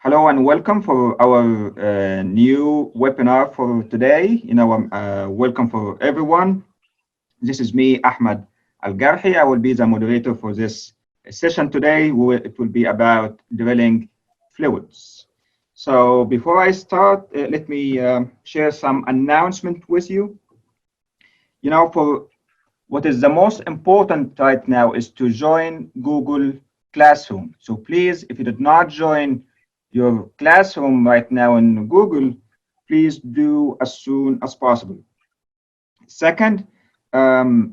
Hello and welcome for our new webinar for today. Welcome for everyone. This is me, Ahmed Al-Garhi. I will be the moderator for this session today. It will be about drilling fluids. So before I start, let me share some announcement with you. For what is the most important right now is to join Google Classroom. So please, if you did not join your classroom right now in Google, please do as soon as possible. Second,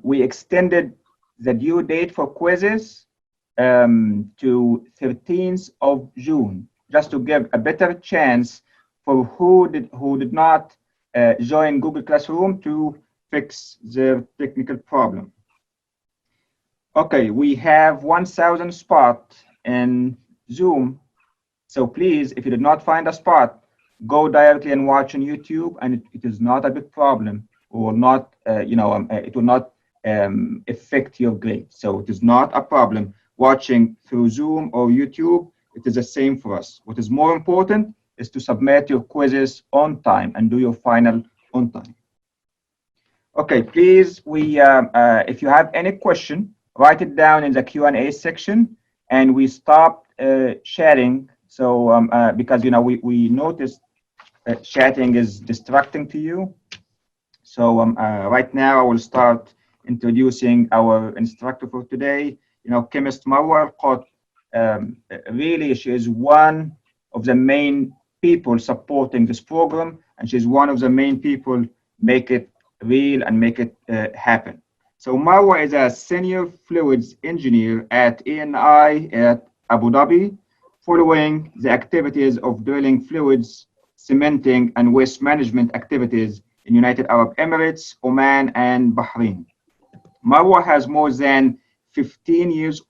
we extended the due date for quizzes to 13th of June, just to give a better chance for who did not join Google Classroom to fix their technical problem. Okay, we have 1,000 spot in Zoom. So please, if you did not find a spot, go directly and watch on YouTube, and it is not a big problem, or not, it will not affect your grade. So it is not a problem watching through Zoom or YouTube. It is the same for us. What is more important is to submit your quizzes on time and do your final on time. Okay, please, if you have any question, write it down in the Q&A section, and we stop sharing. So because we noticed that chatting is distracting to you. So right now I will start introducing our instructor for today. Chemist Marwa Alqutt. Really, she is one of the main people supporting this program, and she's one of the main people make it real and make it happen. So Marwa is a senior fluids engineer at ENI at Abu Dhabi, following the activities of drilling fluids, cementing, and waste management activities in United Arab Emirates, Oman, and Bahrain. Marwa has more than 15 years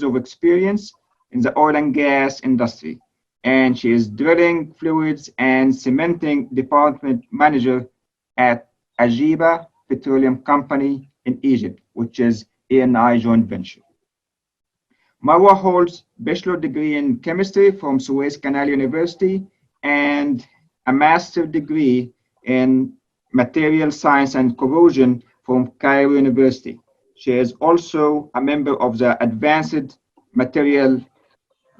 of experience in the oil and gas industry, and she is drilling fluids and cementing department manager at Ajiba Petroleum Company in Egypt, which is ENI joint venture. Marwa holds bachelor degree in chemistry from Suez Canal University and a master's degree in material science and corrosion from Cairo University. She is also a member of the Advanced Material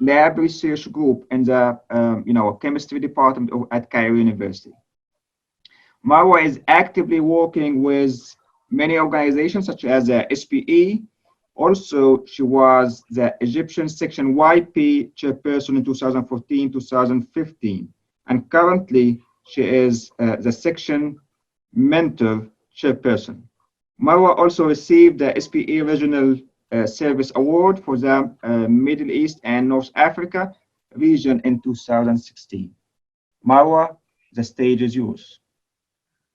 Lab Research Group in the chemistry department at Cairo University. Marwa is actively working with many organizations such as the SPE. Also, she was the Egyptian Section YP chairperson in 2014-2015, and currently she is the Section Mentor chairperson. Marwa also received the SPE Regional Service Award for the Middle East and North Africa region in 2016. Marwa, the stage is yours.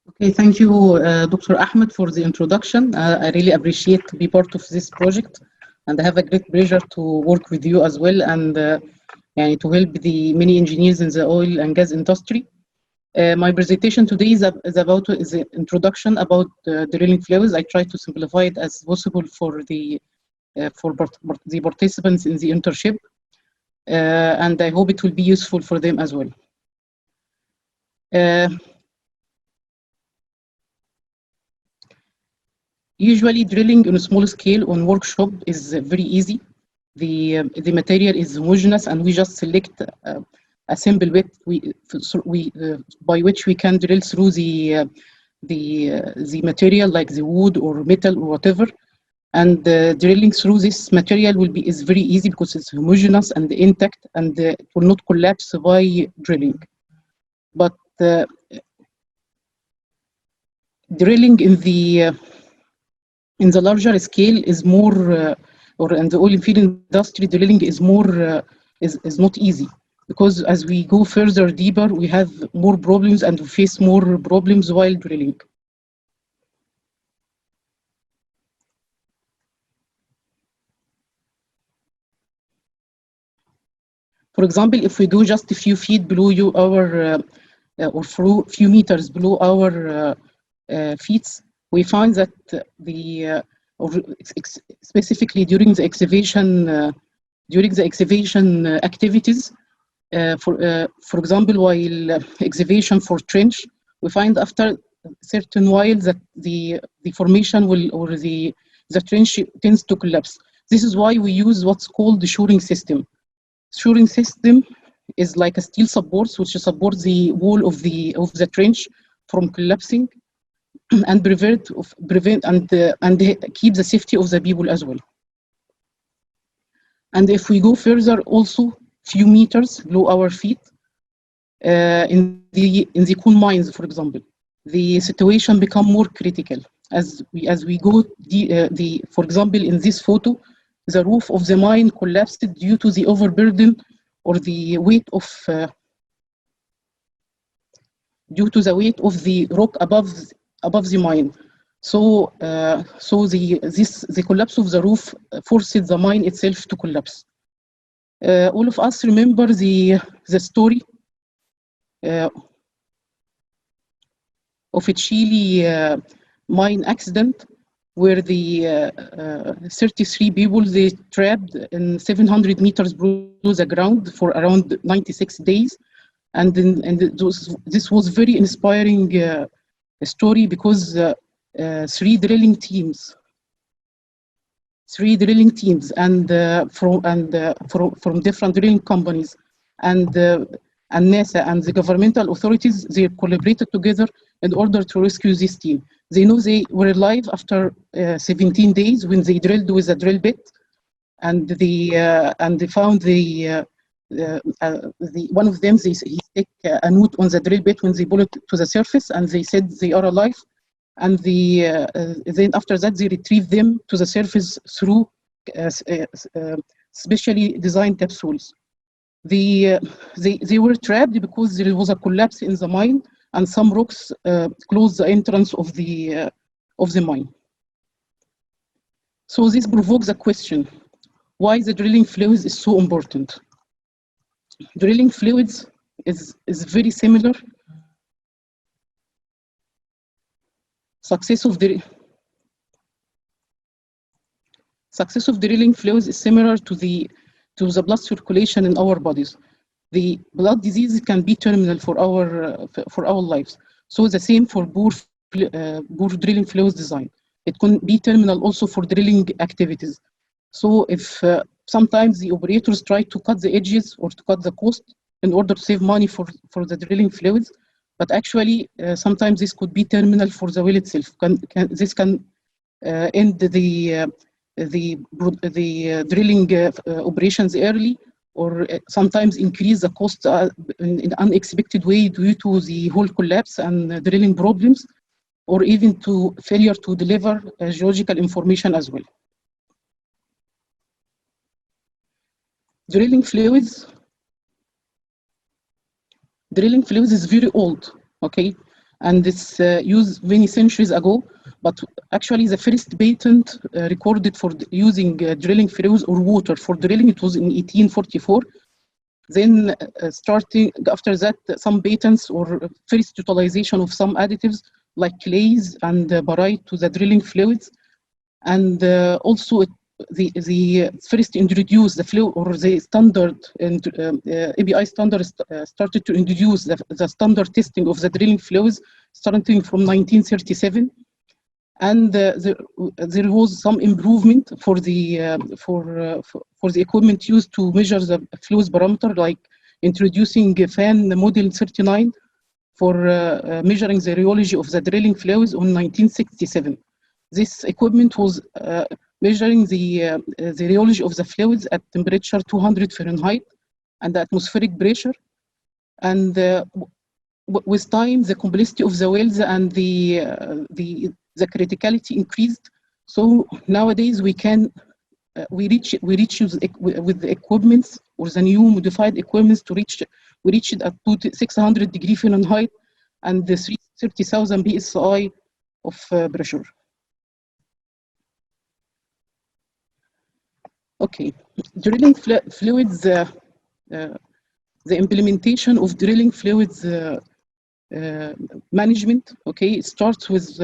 Okay, thank you, Dr. Ahmed, for the introduction. I really appreciate to be part of this project, and I have a great pleasure to work with you as well, and to help the many engineers in the oil and gas industry. My presentation today is about the introduction about drilling fluids. I try to simplify it as possible for the participants in the internship, and I hope it will be useful for them as well. Usually, drilling on a small scale on workshop is very easy. The material is homogeneous, and we just select a simple way by which we can drill through the material, like the wood or metal or whatever. And drilling through this material is very easy because it's homogeneous and intact, and it will not collapse by drilling. But drilling in the larger scale is more, or in the oil and field industry, drilling is more is not easy, because as we go further deeper, we have more problems and we face more problems while drilling. For example, if we do just a few feet below or few meters below our feet, we find that specifically during the excavation activities, For example, while excavation for trench, we find after certain while that the formation will, or the trench tends to collapse. This is why we use what's called the shoring system. Shoring system is like a steel supports which supports the wall of the trench from collapsing and prevent and keep the safety of the people as well. And if we go further, also few meters below our feet, in the coal mines, for example, the situation become more critical as we go. For example, in this photo, the roof of the mine collapsed due to the overburden or the weight of the rock above the mine. So the collapse of the roof forced the mine itself to collapse. All of us remember the story of a Chile mine accident where the 33 people, they trapped in 700 meters below the ground for around 96 days. And this was very inspiring story because three drilling teams and from different drilling companies and NASA and the governmental authorities, they collaborated together in order to rescue this team. They know they were alive after 17 days when they drilled with a drill bit, and they found one of them, he stick a note on the drill bit when they pull it to the surface, and they said they are alive. And then after that, they retrieved them to the surface through specially designed capsules. They were trapped because there was a collapse in the mine, and some rocks closed the entrance of the mine. So this provokes a question: why the drilling fluids is so important? Drilling fluids is very similar. Success of drilling fluids is similar to the blood circulation in our bodies. The blood disease can be terminal for our lives. So the same for poor drilling fluids design. It can be terminal also for drilling activities. So if sometimes the operators try to cut the edges or to cut the cost in order to save money for the drilling fluids, but actually sometimes this could be terminal for the well itself. This can end the drilling operations early, or sometimes increase the cost in an unexpected way due to the whole collapse and drilling problems, or even to failure to deliver geological information as well. Drilling fluids is very old, okay, and it's used many centuries ago. But actually, the first patent recorded for using drilling fluids or water for drilling, it was in 1844. Then starting after that, some patents or first utilization of some additives like clays and barite to the drilling fluids, and also the first introduced the flow or the standard and ABI standard started to introduce the standard testing of the drilling fluids starting from 1937. And there was some improvement for the equipment used to measure the fluids parameter, like introducing fan model 39 for measuring the rheology of the drilling fluids in 1967. This equipment was measuring the rheology of the fluids at temperature 200 Fahrenheit and the atmospheric pressure. And with time, the complexity of the wells and the criticality increased. So nowadays we can we reach with the equipments or the new modified equipments we reach it at 600 degree Fahrenheit and the 30,000 psi of pressure. Okay, drilling fluids. The implementation of drilling fluids management. Okay, it starts with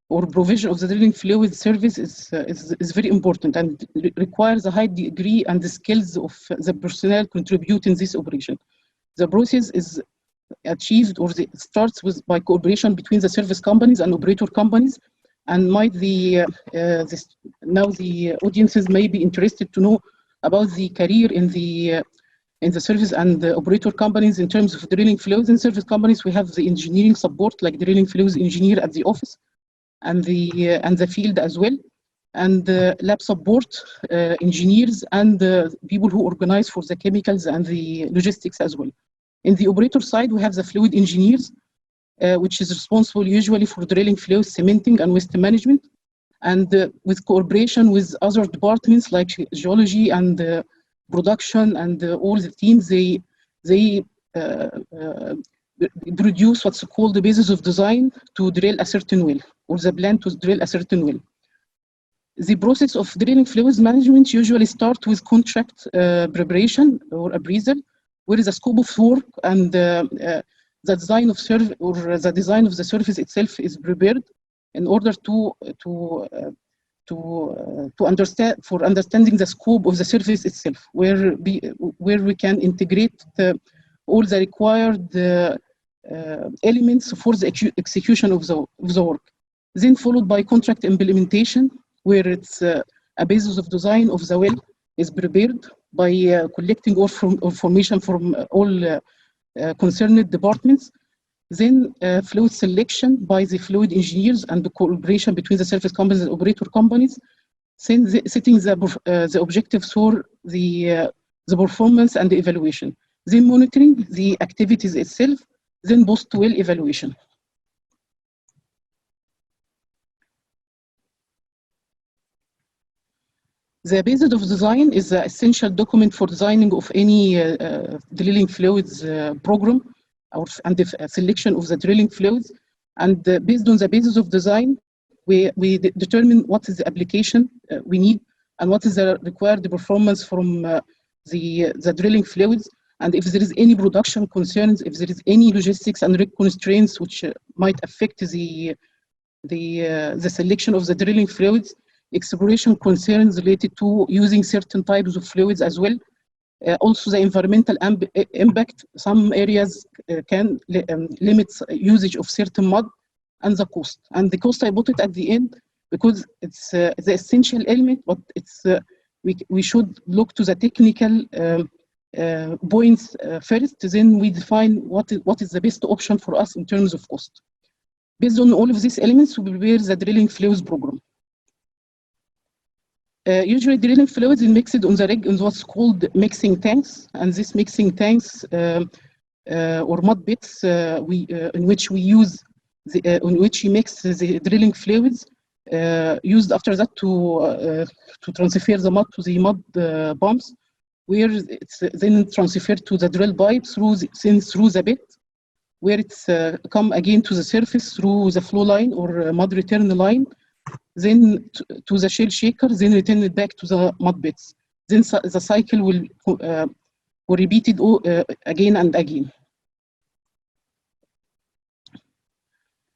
or provision of the drilling fluid service is very important and requires a high degree and the skills of the personnel contributing this operation. The process is achieved or starts with by cooperation between the service companies and operator companies. And might now the audiences may be interested to know about the career in the service and the operator companies in terms of drilling fluids. In service companies, we have the engineering support, like drilling fluids engineer at the office and the field as well, and lab support engineers and people who organize for the chemicals and the logistics as well. In the operator side, we have the fluid engineers, which is responsible usually for drilling fluids, cementing, and waste management, and with cooperation with other departments like geology and production and all the teams, they produce what's called the basis of design to drill a certain well, or the plan to drill a certain well. The process of drilling fluids management usually starts with contract preparation or appraisal, where the scope of work and the design of the design of the surface itself is prepared in order to understanding the scope of the surface itself, where we can integrate all the required elements for the execution of the work. Then followed by contract implementation, where it's a basis of design of the well is prepared by collecting all information from all concerned departments. Then fluid selection by the fluid engineers and the collaboration between the service companies and operator companies. Then setting the objectives for the performance and the evaluation. Then monitoring the activities itself. Then post-well evaluation. The basis of design is the essential document for designing of any drilling fluids program and the selection of the drilling fluids. And based on the basis of design, we determine what is the application we need and what is the required performance from the drilling fluids. And if there is any production concerns, if there is any logistics and rig constraints which might affect the selection of the drilling fluids, exploration concerns related to using certain types of fluids as well. Also the environmental impact, some areas can limit usage of certain mud, and the cost. And the cost I put it at the end because it's the essential element, but it's we should look to the technical points first, then we define what is the best option for us in terms of cost. Based on all of these elements, we prepare the drilling fluids program. Usually drilling fluids is mixed on the rig in what's called mixing tanks, and these mixing tanks or mud pits in which we use in which we mix the drilling fluids used after that to transfer the mud to the mud pumps, where it's then transferred to the drill pipe through the pit, where it's come again to the surface through the flow line or mud return line, then to the shale shaker, then return it back to the mud pits. Then the cycle will repeat it again and again.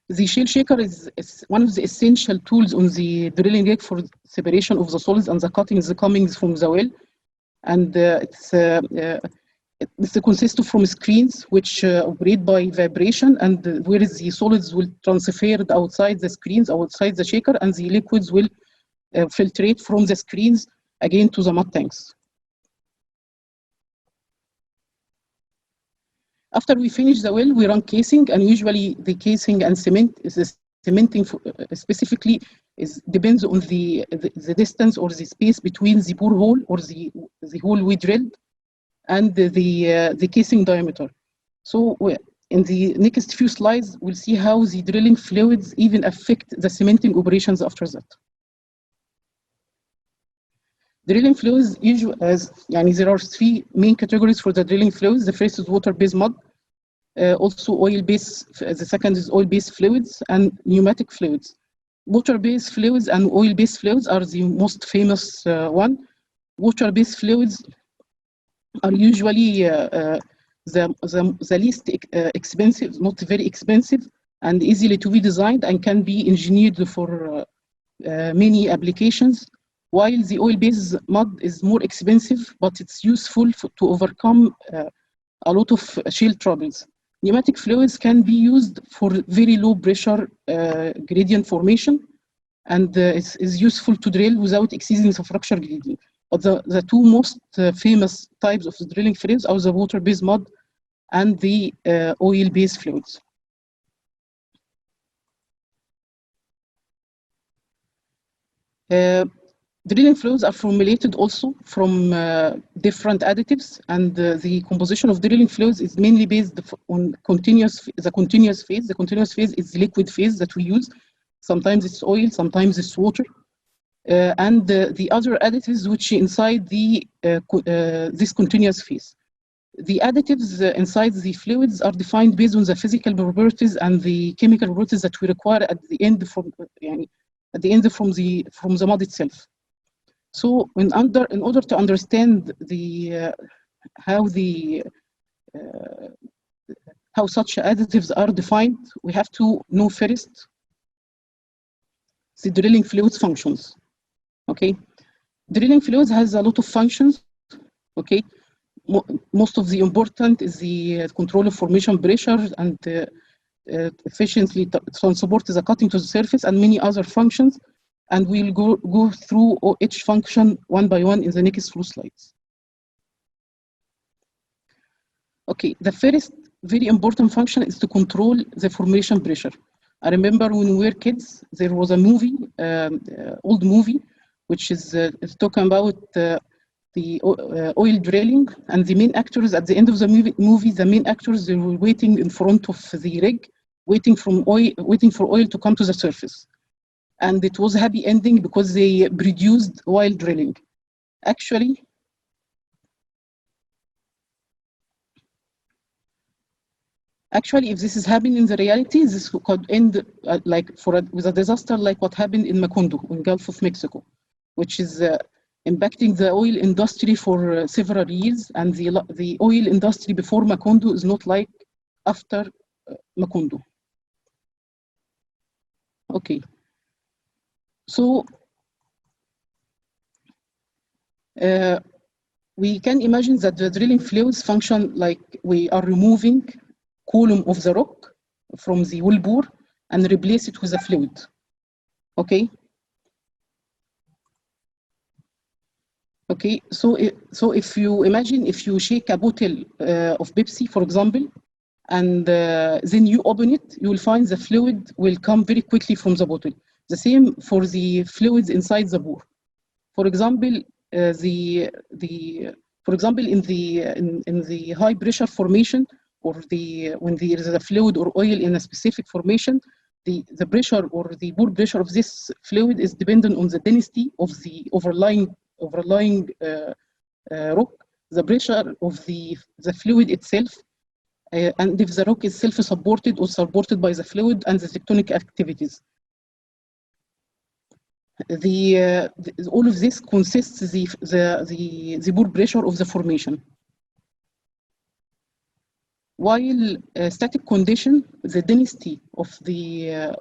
The shale shaker is one of the essential tools on the drilling rig for separation of the solids and the cuttings, the comings from the well. And it consists from screens which operate by vibration, and where the solids will transfer outside the screens, outside the shaker, and the liquids will filtrate from the screens again to the mud tanks. After we finish the well, we run casing, and usually the casing and cementing specifically depends on the distance or the space between the borehole or the hole we drilled and the casing diameter. So in the next few slides, we'll see how the drilling fluids even affect the cementing operations after that. Drilling fluids usually there are three main categories for the drilling fluids. The first is water-based mud, also oil-based. The second is oil-based fluids and pneumatic fluids. Water-based fluids and oil-based fluids are the most famous one. Water-based fluids are usually the least expensive, not very expensive, and easily to be designed and can be engineered for many applications. While the oil-based mud is more expensive, but it's useful to overcome a lot of shale troubles. Pneumatic fluids can be used for very low pressure gradient formation, and is useful to drill without exceeding the fracture gradient. But the two most famous types of drilling fluids are the water-based mud and the oil-based fluids. Drilling fluids are formulated also from different additives, and the composition of drilling fluids is mainly based on the continuous phase. The continuous phase is the liquid phase that we use. Sometimes it's oil, sometimes it's water. And the other additives which inside this continuous phase. The additives inside the fluids are defined based on the physical properties and the chemical properties that we require at the end from the mud itself. So in order to understand how such additives are defined, we have to know first the drilling fluids functions. Okay, drilling fluids has a lot of functions. Okay, most of the important is the control of formation pressure and efficiently transport the cutting to the surface, and many other functions. And we'll go through each function one by one in the next few slides. Okay, the first very important function is to control the formation pressure. I remember when we were kids, there was a movie, old movie, which is talking about the oil drilling, and the main actors at the end of the movie, the main actors, they were waiting in front of the rig, waiting for oil to come to the surface. And it was a happy ending because they produced while drilling. Actually, if this is happening in the reality, this could end with a disaster like what happened in Macondo, in Gulf of Mexico, which is impacting the oil industry for several years. And the oil industry before Macondo is not like after Macondo. Okay. So we can imagine that the drilling fluids function like we are removing column of the rock from the wellbore and replace it with a fluid. Okay. Okay. So if you imagine, if you shake a bottle of Pepsi, for example, and then you open it, you will find the fluid will come very quickly from the bottle. The same for the fluids inside the bore. For example, in the high pressure formation, or when there is a fluid or oil in a specific formation, the pressure or the bore pressure of this fluid is dependent on the density of the overlying rock, the pressure of the fluid itself, and if the rock is self-supported or supported by the fluid and the tectonic activities. All of this consists the bore pressure of the formation. While static condition, the density of the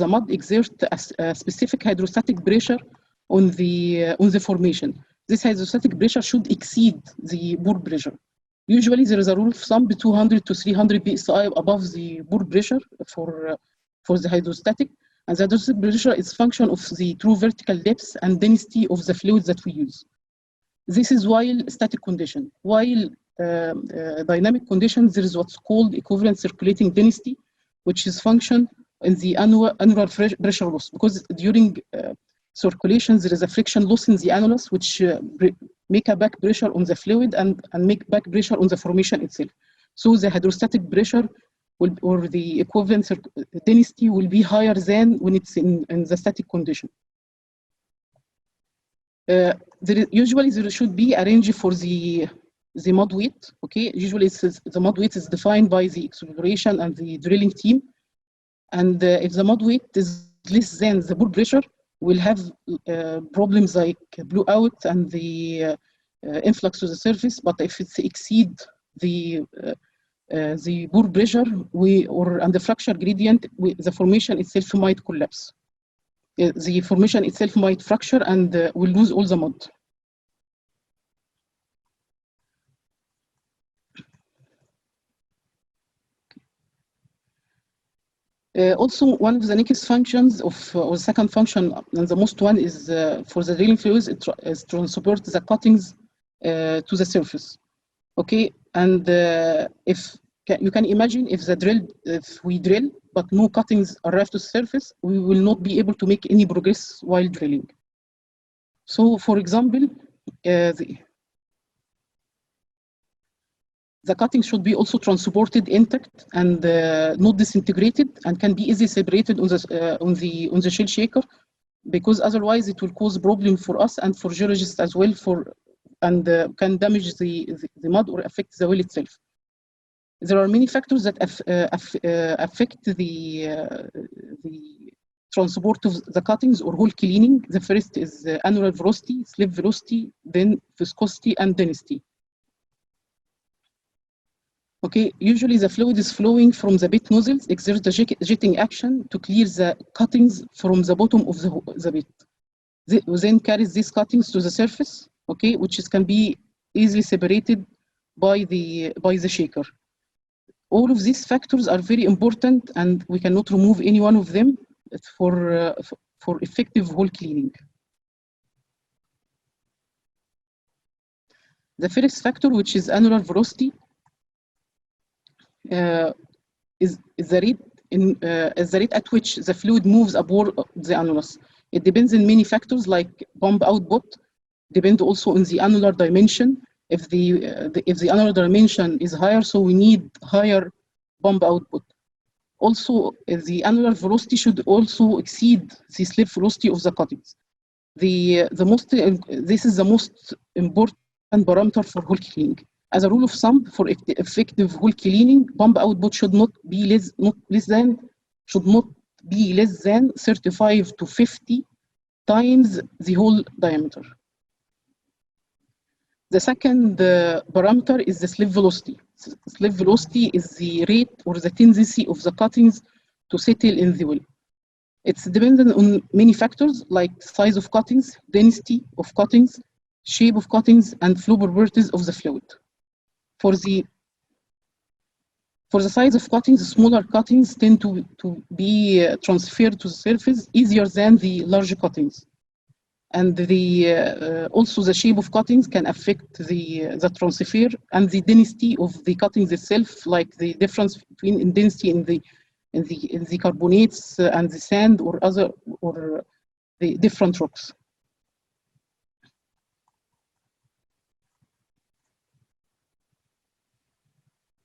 mud exerts a specific hydrostatic pressure on the formation. This hydrostatic pressure should exceed the bore pressure. Usually, there is a rule of thumb 200 to 300 psi above the bore pressure for the hydrostatic. And the hydrostatic pressure is function of the true vertical depth and density of the fluids that we use. This is while static condition. While dynamic conditions, there is what's called equivalent circulating density, which is function in the annular pressure loss, because during circulation there is a friction loss in the annulus, which make a back pressure on the fluid and make back pressure on the formation itself. So the hydrostatic pressure or the equivalent density will be higher than when it's in the static condition. Usually there should be a range for the mud weight. Okay, usually the mud weight is defined by the exploration and the drilling team, and if the mud weight is less than the bore pressure, we'll have problems like blowout and the influx to the surface. But if it's exceed the bore pressure and the fracture gradient, the formation itself might collapse. The formation itself might fracture and we'll lose all the mud. Also, one of the next functions of, or second function, and the most one is for the drilling fluids, is transport the cuttings to the surface. Okay, and if you can imagine if we drill but no cuttings arrive to the surface, we will not be able to make any progress while drilling. So, for example, the cutting should be also transported intact and not disintegrated, and can be easily separated on the shell shaker, because otherwise it will cause problem for us and for geologists as well, and can damage the mud or affect the well itself. There are many factors that affect the transport of the cuttings or hole cleaning. The first is annular velocity, slip velocity, then viscosity and density. Okay, usually the fluid is flowing from the bit nozzles, exerts the jetting action to clear the cuttings from the bottom of the bit. Then carries these cuttings to the surface, okay, which can be easily separated by the shaker. All of these factors are very important, and we cannot remove any one of them for effective hole cleaning. The first factor, which is annular velocity, is the rate at which the fluid moves aboard the annulus. It depends on many factors like pump output, depend also on the annular dimension. If the annular dimension is higher, so we need higher pump output. Also, the annular velocity should also exceed the slip velocity of the cuttings. This is the most important parameter for hole cleaning. As a rule of thumb, for effective hole cleaning, pump output should not be less than 35 to 50 times the hole diameter. The second parameter is the slip velocity. Slip velocity is the rate or the tendency of the cuttings to settle in the well. It's dependent on many factors like size of cuttings, density of cuttings, shape of cuttings, and flow properties of the fluid. For the size of cuttings, smaller cuttings tend to be transferred to the surface easier than the larger cuttings. And also the shape of cuttings can affect the transfer, and the density of the cuttings itself, like the difference between density in the carbonates and the sand or the different rocks.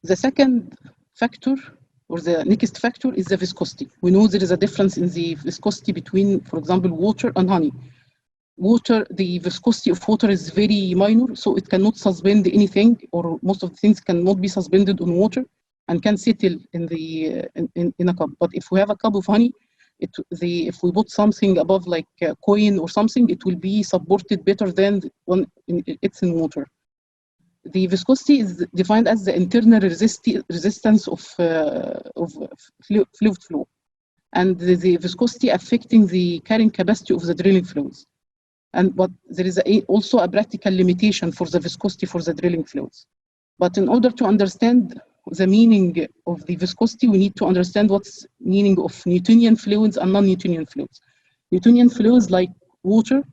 The second factor, or the next factor, is the viscosity. We know there is a difference in the viscosity between, for example, water and honey. Water, the viscosity of water is very minor, so it cannot suspend anything, or most of the things cannot be suspended on water and can settle in a cup. But if we have a cup of honey, if we put something above, like a coin or something, it will be supported better than when it's in water. The viscosity is defined as the internal resistance of fluid flow, and the viscosity affecting the carrying capacity of the drilling fluids. But there is also a practical limitation for the viscosity for the drilling fluids. But in order to understand the meaning of the viscosity, we need to understand what's meaning of Newtonian fluids and non-Newtonian fluids. Newtonian fluids, like water,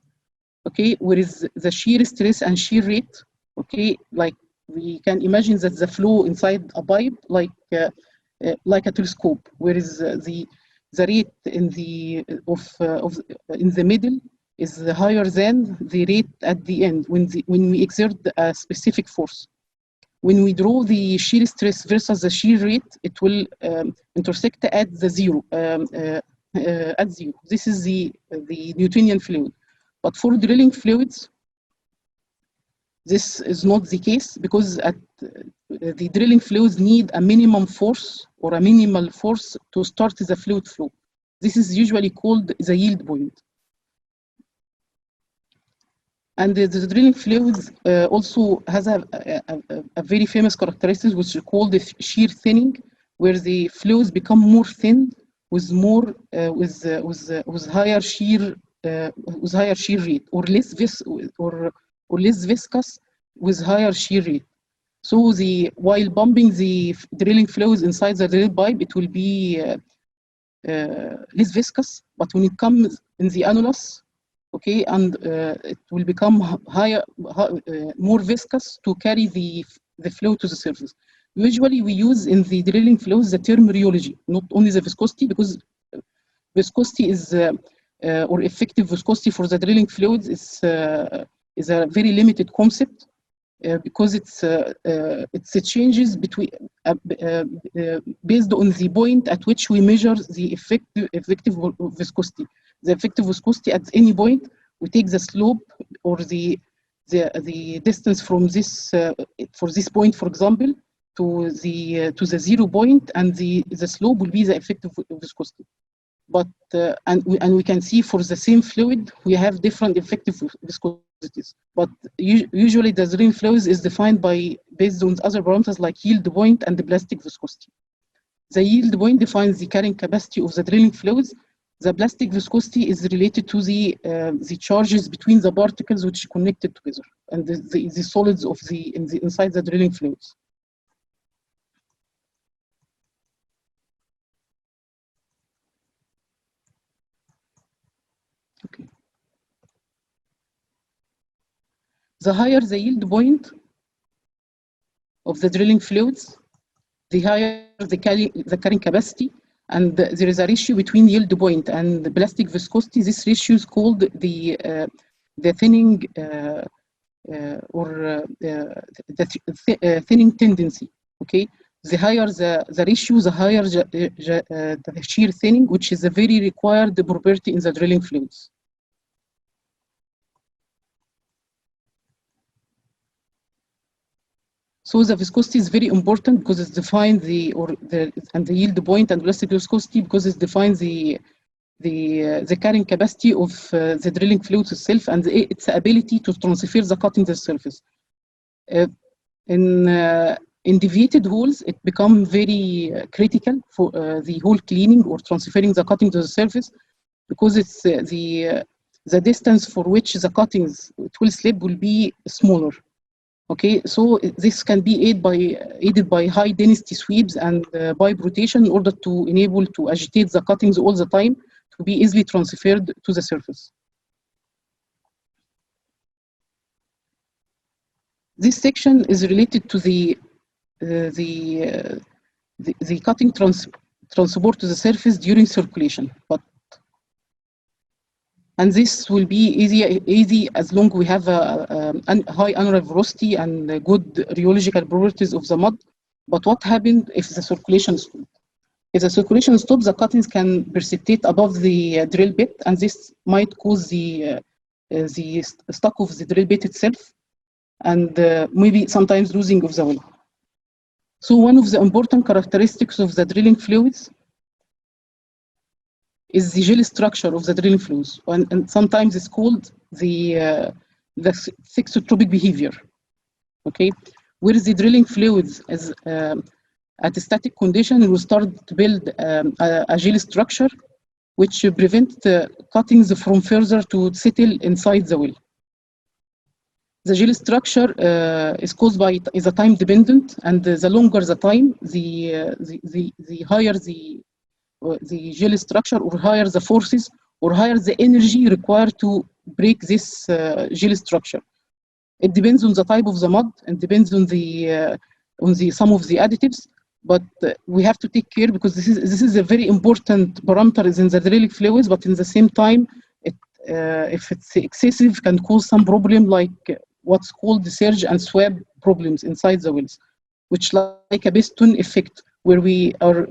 okay, where is the shear stress and shear rate, okay, like we can imagine that the flow inside a pipe, like a telescope, where is the rate in the middle is higher than the rate at the end when we exert a specific force. When we draw the shear stress versus the shear rate, it will intersect at the zero. At zero. This is the Newtonian fluid. But for drilling fluids, this is not the case, because the drilling fluids need a minimum force or a minimal force to start the fluid flow. This is usually called the yield point. And the drilling fluids also has a very famous characteristic, which is called the shear thinning, where the fluids become more thin with higher shear rate, or less viscous with higher shear rate. So while pumping the drilling fluids inside the drill pipe, it will be less viscous, but when it comes in the annulus, okay, and it will become more viscous to carry the flow to the surface. Usually we use in the drilling flows the term rheology, not only the viscosity, because viscosity is or effective viscosity for the drilling fluids is a very limited concept because it changes between based on the point at which we measure the effective viscosity. The effective viscosity at any point, we take the slope or the distance from this for this point, for example, to the 0 point, and the slope will be the effective viscosity. But and we can see for the same fluid we have different effective viscosities. But usually the drilling flows is defined based on other parameters like yield point and the plastic viscosity. The yield point defines the carrying capacity of the drilling fluids. The plastic viscosity is related to the charges between the particles which are connected together and the solids of inside the drilling fluids. Okay. The higher the yield point of the drilling fluids, the higher the carrying capacity, and there is a ratio between yield point and the plastic viscosity. This ratio is called the thinning thinning tendency. Okay, the higher the ratio, the higher the shear thinning, which is a very required property in the drilling fluids. So the viscosity is very important because it defines the yield point, and plastic viscosity because it defines the carrying capacity of the drilling fluid itself and its ability to transfer the cutting to the surface. In deviated holes, it becomes very critical for the hole cleaning or transferring the cutting to the surface, because it's the distance for which the cuttings will slip will be smaller. Okay, so this can be aided by high density sweeps and pipe rotation in order to enable to agitate the cuttings all the time to be easily transferred to the surface. This section is related to the cutting transport to the surface during circulation, and this will be easy as long as we have a high annular velocity and good rheological properties of the mud. But what happens if the circulation stops? If the circulation stops, the cuttings can precipitate above the drill bit, and this might cause the stock of the drill bit itself, and maybe sometimes losing of the well. So one of the important characteristics of the drilling fluids is the gel structure of the drilling fluids, and sometimes it's called the thixotropic behavior. Okay, where the drilling fluids is at a static condition, we start to build a gel structure which prevent cuttings from further to settle inside the well. The gel structure is caused by is a time dependent, and the longer the time, the higher the gel structure, or higher the forces, or higher the energy required to break this gel structure. It depends on the type of the mud and depends on some of the additives, but we have to take care because this is a very important parameter in the drilling fluids. But in the same time, if it's excessive, can cause some problem like what's called the surge and swab problems inside the wells, which like a piston effect, where we are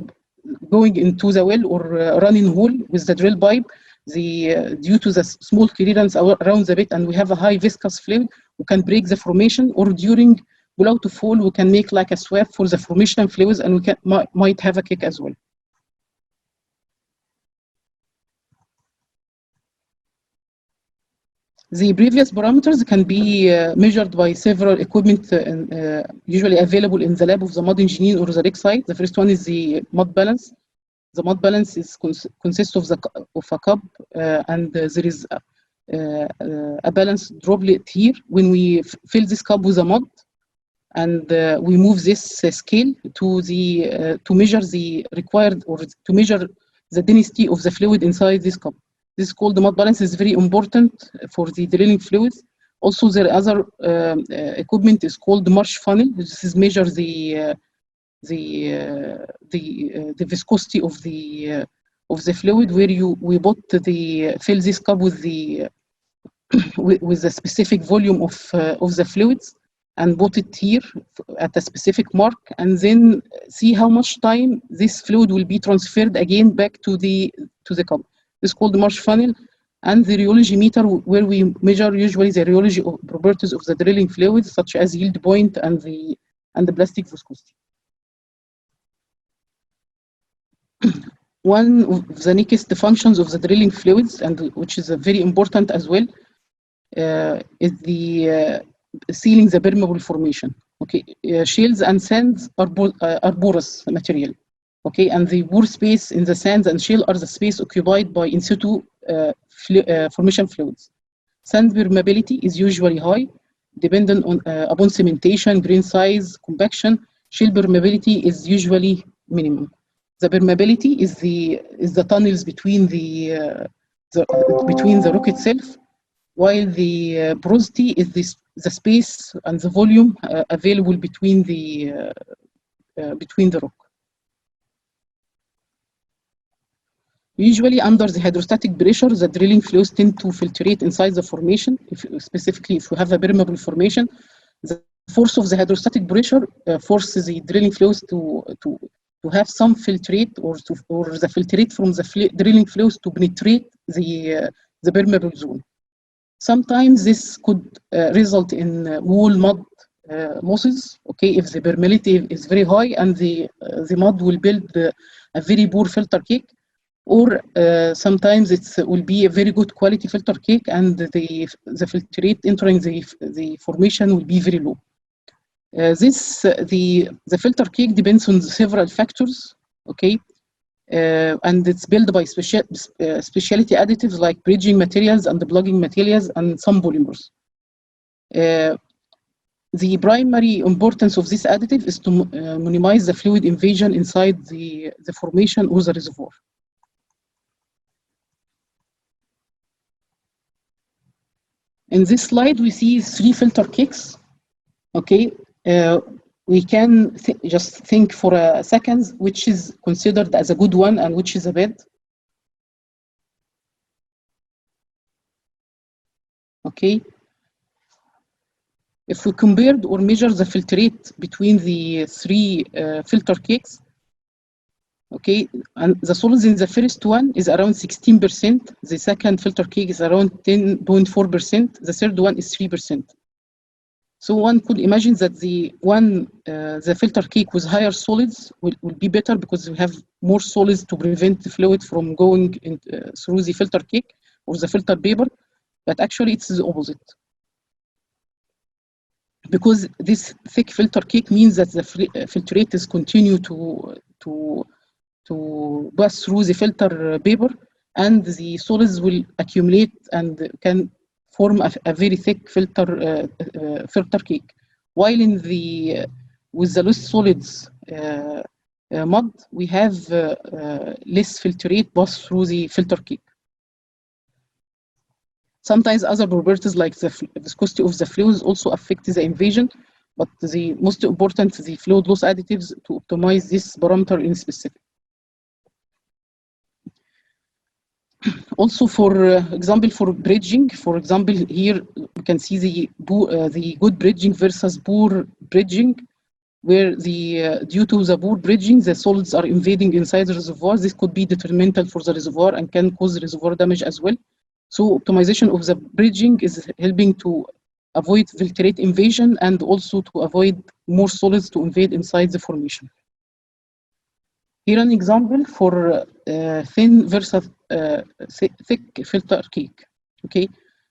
going into the well or running hole with the drill pipe, due to the small clearance around the bit, and we have a high viscous fluid, we can break the formation, or during pull out of hole, we can make like a swab for the formation fluids, and we might have a kick as well. The previous parameters can be measured by several equipment usually available in the lab of the mud engineer or the rig site. The first one is the mud balance. The mud balance consists of a cup, and there is a balance droplet here. When we fill this cup with the mud, and we move this scale to measure the required, or to measure the density of the fluid inside this cup. This is called the mud balance. Is very important for the drilling fluids. Also, there are other equipment is called marsh funnel. This is measure the viscosity of the fluid, where we fill this cup with the with a specific volume of the fluids and put it here at a specific mark, and then see how much time this fluid will be transferred again back to the cup. This is called the marsh funnel. And the rheology meter, where we measure usually the rheology properties of the drilling fluids, such as yield point and the plastic viscosity. One of the next functions of the drilling fluids, and which is very important as well, is the sealing the permeable formation. Okay, shales and sands are porous material. Okay, and the pore space in the sands and shale are the space occupied by in situ formation fluids. Sand permeability is usually high, dependent on upon cementation, grain size, compaction. Shale permeability is usually minimum. The permeability is the tunnels between the rock itself, while the porosity is the space and the volume available between the rock. Usually, under the hydrostatic pressure, the drilling fluids tend to filtrate inside the formation. Specifically, if you have a permeable formation, the force of the hydrostatic pressure forces the drilling fluids to have some filtrate, or the filtrate from the drilling fluids to penetrate the permeable zone. Sometimes this could result in wall mud mosses. Okay, if the permeability is very high and the mud will build a very poor filter cake, or sometimes it will be a very good quality filter cake and the filtrate entering the formation will be very low. The filter cake depends on several factors. Okay, and it's built by specialty additives like bridging materials and the plugging materials and some polymers. The primary importance of this additive is to minimize the fluid invasion inside the formation or the reservoir. In this slide, we see 3 filter cakes. Okay, we can just think for a second which is considered as a good one and which is a bad. Okay, if we compared or measure the filtrate between the 3 filter cakes, okay, and the solids in the first one is around 16%, the second filter cake is around 10.4%, the third one is 3%. So one could imagine that the filter cake with higher solids will be better because we have more solids to prevent the fluid from going through the filter cake or the filter paper, but actually it's the opposite. Because this thick filter cake means that the filtrate is continue to pass through the filter paper, and the solids will accumulate and can form a very thick filter cake. While with the loose solids mud, we have less filtrate pass through the filter cake. Sometimes other properties like the viscosity of the fluids also affect the invasion, but the most important is the fluid loss additives to optimize this parameter in specific. Also, for example, for bridging, for example, here you can see the good bridging versus poor bridging, where due to the poor bridging, the solids are invading inside the reservoir. This could be detrimental for the reservoir and can cause reservoir damage as well. So optimization of the bridging is helping to avoid filtrate invasion and also to avoid more solids to invade inside the formation. Here an example for thin versus thick filter cake. Okay,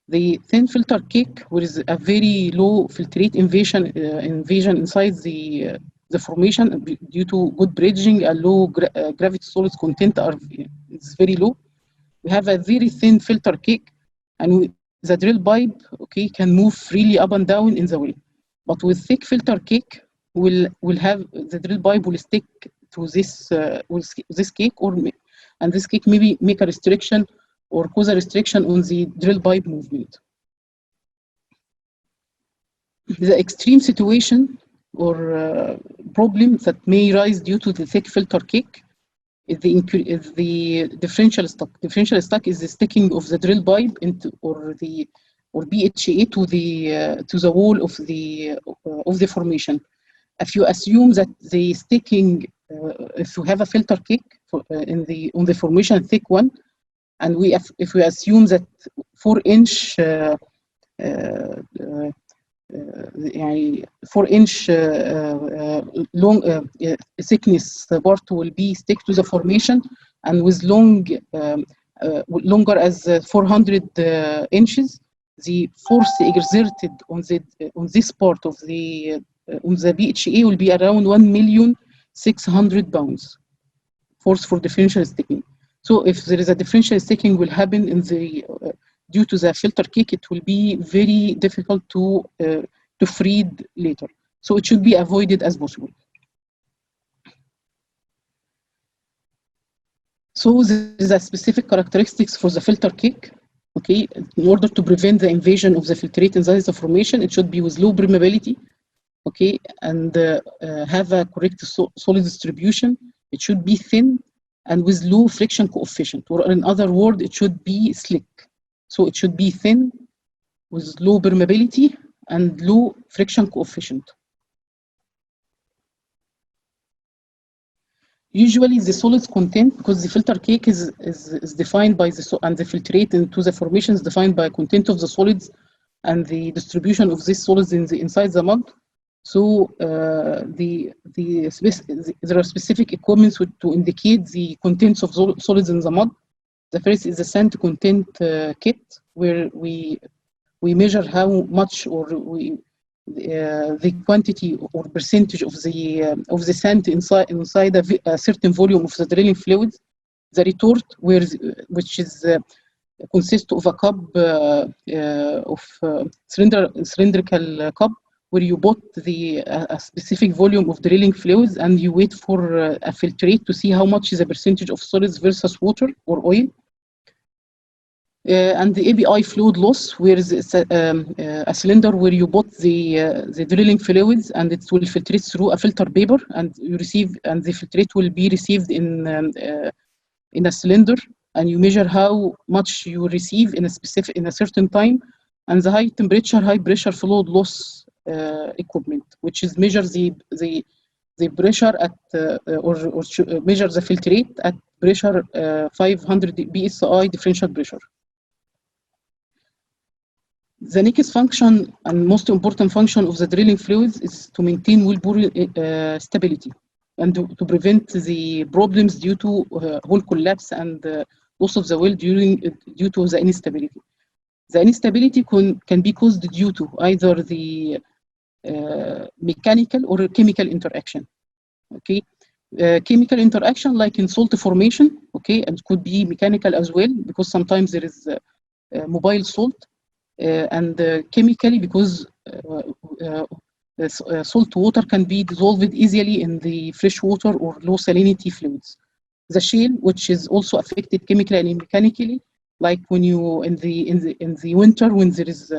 the thin filter cake, where is a very low filtrate invasion inside the formation due to good bridging and low gravity solids content is very low. We have a very thin filter cake, and the drill pipe, okay, can move freely up and down in the well. But with thick filter cake, we'll have the drill pipe will stick to this cake, or and this cake maybe make a restriction or cause a restriction on the drill pipe movement. The extreme situation or problem that may rise due to the thick filter cake is the differential stuck. Differential stuck is the sticking of the drill pipe into or BHA to the wall of the formation. If you assume that the sticking, if you have a filter cake on the formation thick one, and if we assume that 4-inch 4-inch long thickness part will be stick to the formation, and with longer as 400 inches, the force exerted on this part of the on the BHA will be around 1,600,000 pounds force for differential sticking. So if there is a differential sticking will happen in the due to the filter cake, it will be very difficult to freed later. So it should be avoided as possible. So there is a specific characteristics for the filter cake. Okay, in order to prevent the invasion of the filtrate inside the formation, it should be with low permeability. Okay, and have a correct solid distribution. It should be thin and with low friction coefficient, or in other words, it should be slick. So it should be thin with low permeability and low friction coefficient. Usually the solids content, because the filter cake is defined by and the filtrate into the formation is defined by content of the solids and the distribution of these solids inside the mud. So there are specific equipments to indicate the contents of solids in the mud. The first is the sand content kit, where we measure how much or the quantity or percentage of the sand inside a certain volume of the drilling fluids. The retort, which is consists of a cup cylindrical cup, where you put a specific volume of drilling fluids and you wait for a filtrate to see how much is a percentage of solids versus water or oil. And the API fluid loss, where is a cylinder where you put the drilling fluids and it will filtrate through a filter paper, and you receive, and the filtrate will be received in a cylinder, and you measure how much you receive in a certain time. And the high pressure fluid loss equipment, which is measure the pressure at or measure the filtrate at pressure 500 psi differential pressure. The next function and most important function of the drilling fluids is to maintain wellbore stability and to prevent the problems due to hole collapse and loss of the well due to the instability. The instability can be caused due to either the mechanical or chemical interaction. Okay, chemical interaction like in salt formation. Okay, and could be mechanical as well, because sometimes there is mobile salt. And chemically, because salt water can be dissolved easily in the fresh water or low salinity fluids. The shale, which is also affected chemically and mechanically, like when you in the winter when there is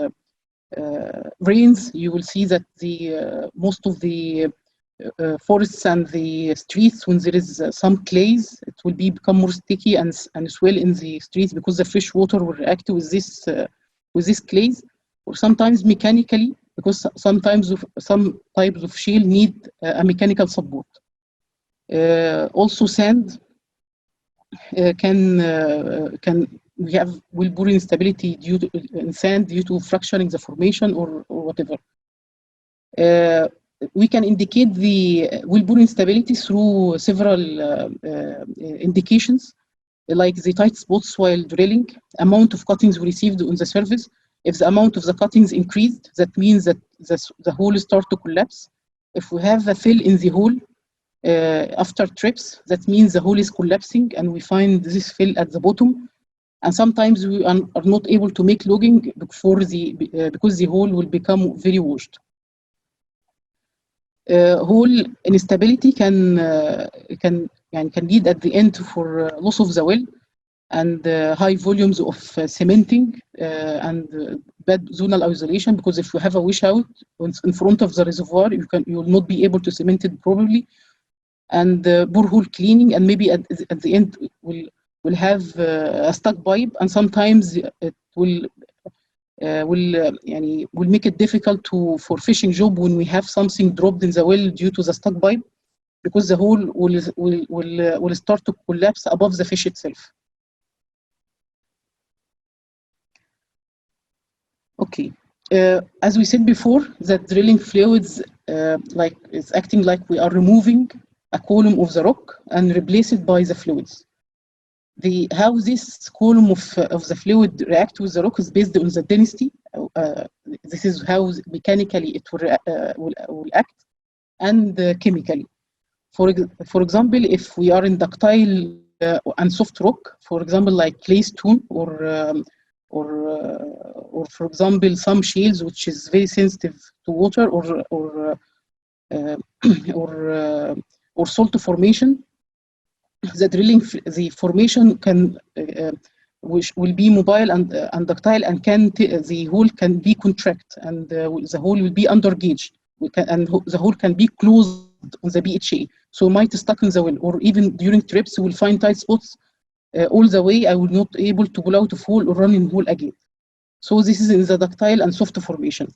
rains, you will see that the most of the forests and the streets, when there is some clays, it will become more sticky and swell in the streets, because the fresh water will react with this clays, or sometimes mechanically, because sometimes some types of shale need a mechanical support. Also sand we have wellbore instability due to sand due to fracturing the formation or whatever. We can indicate the wellbore instability through several indications, like the tight spots while drilling, amount of cuttings received on the surface. If the amount of the cuttings increased, that means that the hole starts to collapse. If we have a fill in the hole after trips, that means the hole is collapsing and we find this fill at the bottom. And sometimes we are not able to make logging because the hole will become very washed. Hole instability can can lead at the end for loss of the well and high volumes of cementing and bad zonal isolation, because if you have a wash out in front of the reservoir, you will not be able to cement it properly, and borehole cleaning, and maybe at the end will have a stuck pipe, and sometimes it will make it difficult for fishing job when we have something dropped in the well due to the stuck pipe, because the hole will start to collapse above the fish itself. Okay, as we said before, that drilling fluids it's acting like we are removing a column of the rock and replace it by the fluids. How this column of the fluid react with the rock is based on the density. This is how mechanically it will act, and chemically. For example, if we are in ductile and soft rock, for example, like clay stone or for example, some shales which is very sensitive to water, or salt formation, the formation which will be mobile and ductile, and the hole can be contract, and the hole will be under gauge, and the hole can be closed on the BHA, so might stuck in the well, or even during trips we will find tight spots all the way. I will not able to pull out of hole or run in hole again. So this is in the ductile and soft formation.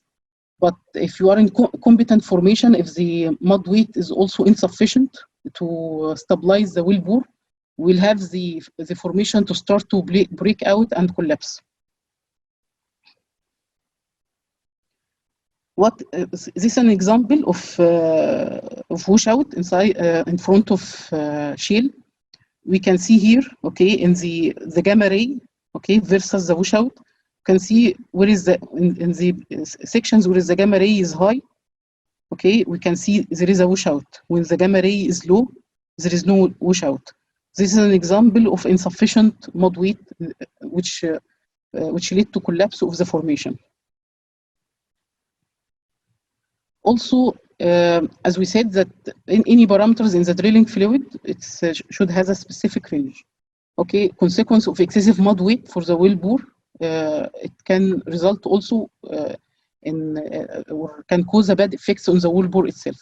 But if you are in competent formation, if the mud weight is also insufficient to stabilize the wellbore, we'll have the formation to start to break out and collapse. This is an example of washout inside in front of shale. We can see here, okay, in the gamma ray, okay, versus the washout. You can see where is in the sections where the gamma ray is high, okay, we can see there is a washout. When the gamma ray is low, there is no washout. This is an example of insufficient mud weight, which led to collapse of the formation. Also, as we said, that in any parameters in the drilling fluid, it should have a specific range. Okay, consequence of excessive mud weight for the wellbore, it can result also or can cause a bad effects on the wellbore itself,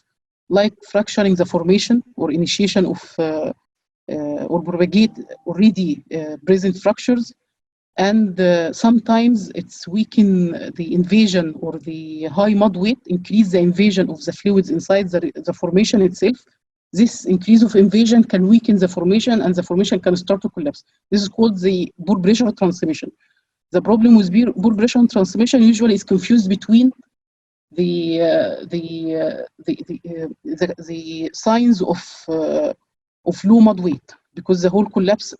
like fracturing the formation or initiation of or propagate already present fractures, and sometimes it's weaken the invasion, or the high mud weight increase the invasion of the fluids inside the formation itself. This increase of invasion can weaken the formation, and the formation can start to collapse. This is called the pore pressure transmission. The problem with pore pressure transmission usually is confused between the signs of low mud weight, because the whole collapse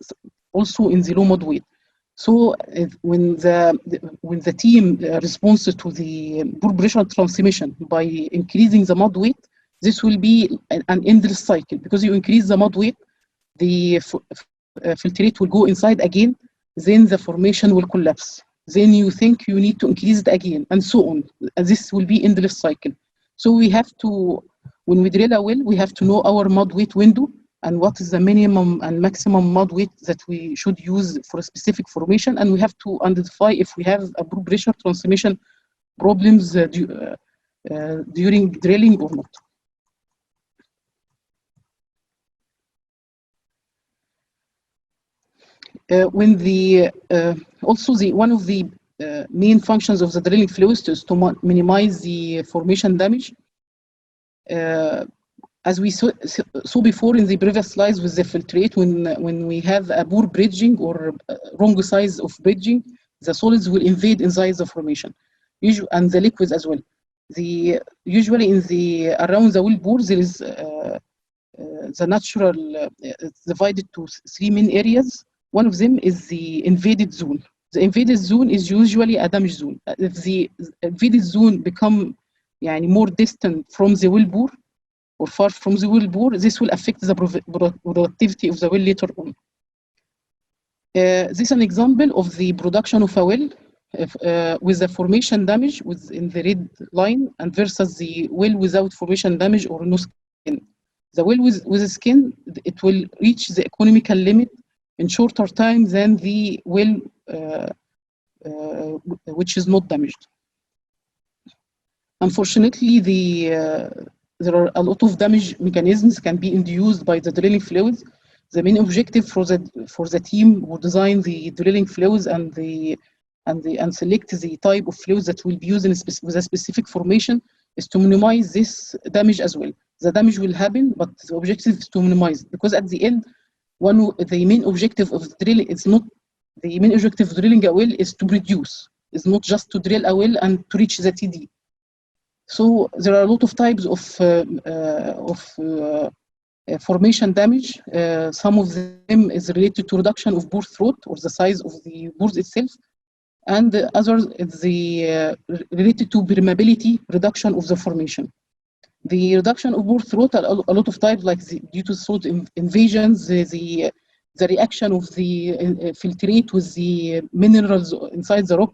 also in the low mud weight. So when the team responds to the pore pressure transmission by increasing the mud weight, this will be an endless cycle, because you increase the mud weight, the filtrate will go inside again, then the formation will collapse. Then you think you need to increase it again, and so on. And this will be endless cycle. So we have to, when we drill a well, we have to know our mud weight window, and what is the minimum and maximum mud weight that we should use for a specific formation, and we have to identify if we have a pore pressure transmission problems during drilling or not. When also one of the main functions of the drilling fluid is to minimize the formation damage. As we saw before in the previous slides with the filtrate, when we have a poor bridging or wrong size of bridging, the solids will invade inside the formation, and the liquids as well. Usually around the wellbore there is the natural, it's divided to 3 main areas. One of them is the invaded zone. The invaded zone is usually a damage zone. If the invaded zone become more distant from the wellbore or far from the wellbore, this will affect the productivity of the well later on. This is an example of the production of a well with the formation damage in the red line, and versus the well without formation damage or no skin. The well with a skin, it will reach the economical limit in shorter time than the well which is not damaged. Unfortunately, there are a lot of damage mechanisms can be induced by the drilling fluids. The main objective for the team who design the drilling fluids and select the type of fluids that will be used with a specific formation is to minimize this damage as well. The damage will happen, but the objective is to minimize it, because at the end, the main objective of drilling is not the main objective of drilling a well is to produce. It's not just to drill a well and to reach the TD. So there are a lot of types of formation damage. Some of them is related to reduction of bore throat or the size of the bores itself, and the others is related to permeability reduction of the formation. The reduction of bore throat are a lot of types, like due to throat invasions, the reaction of the filtrate with the minerals inside the rock,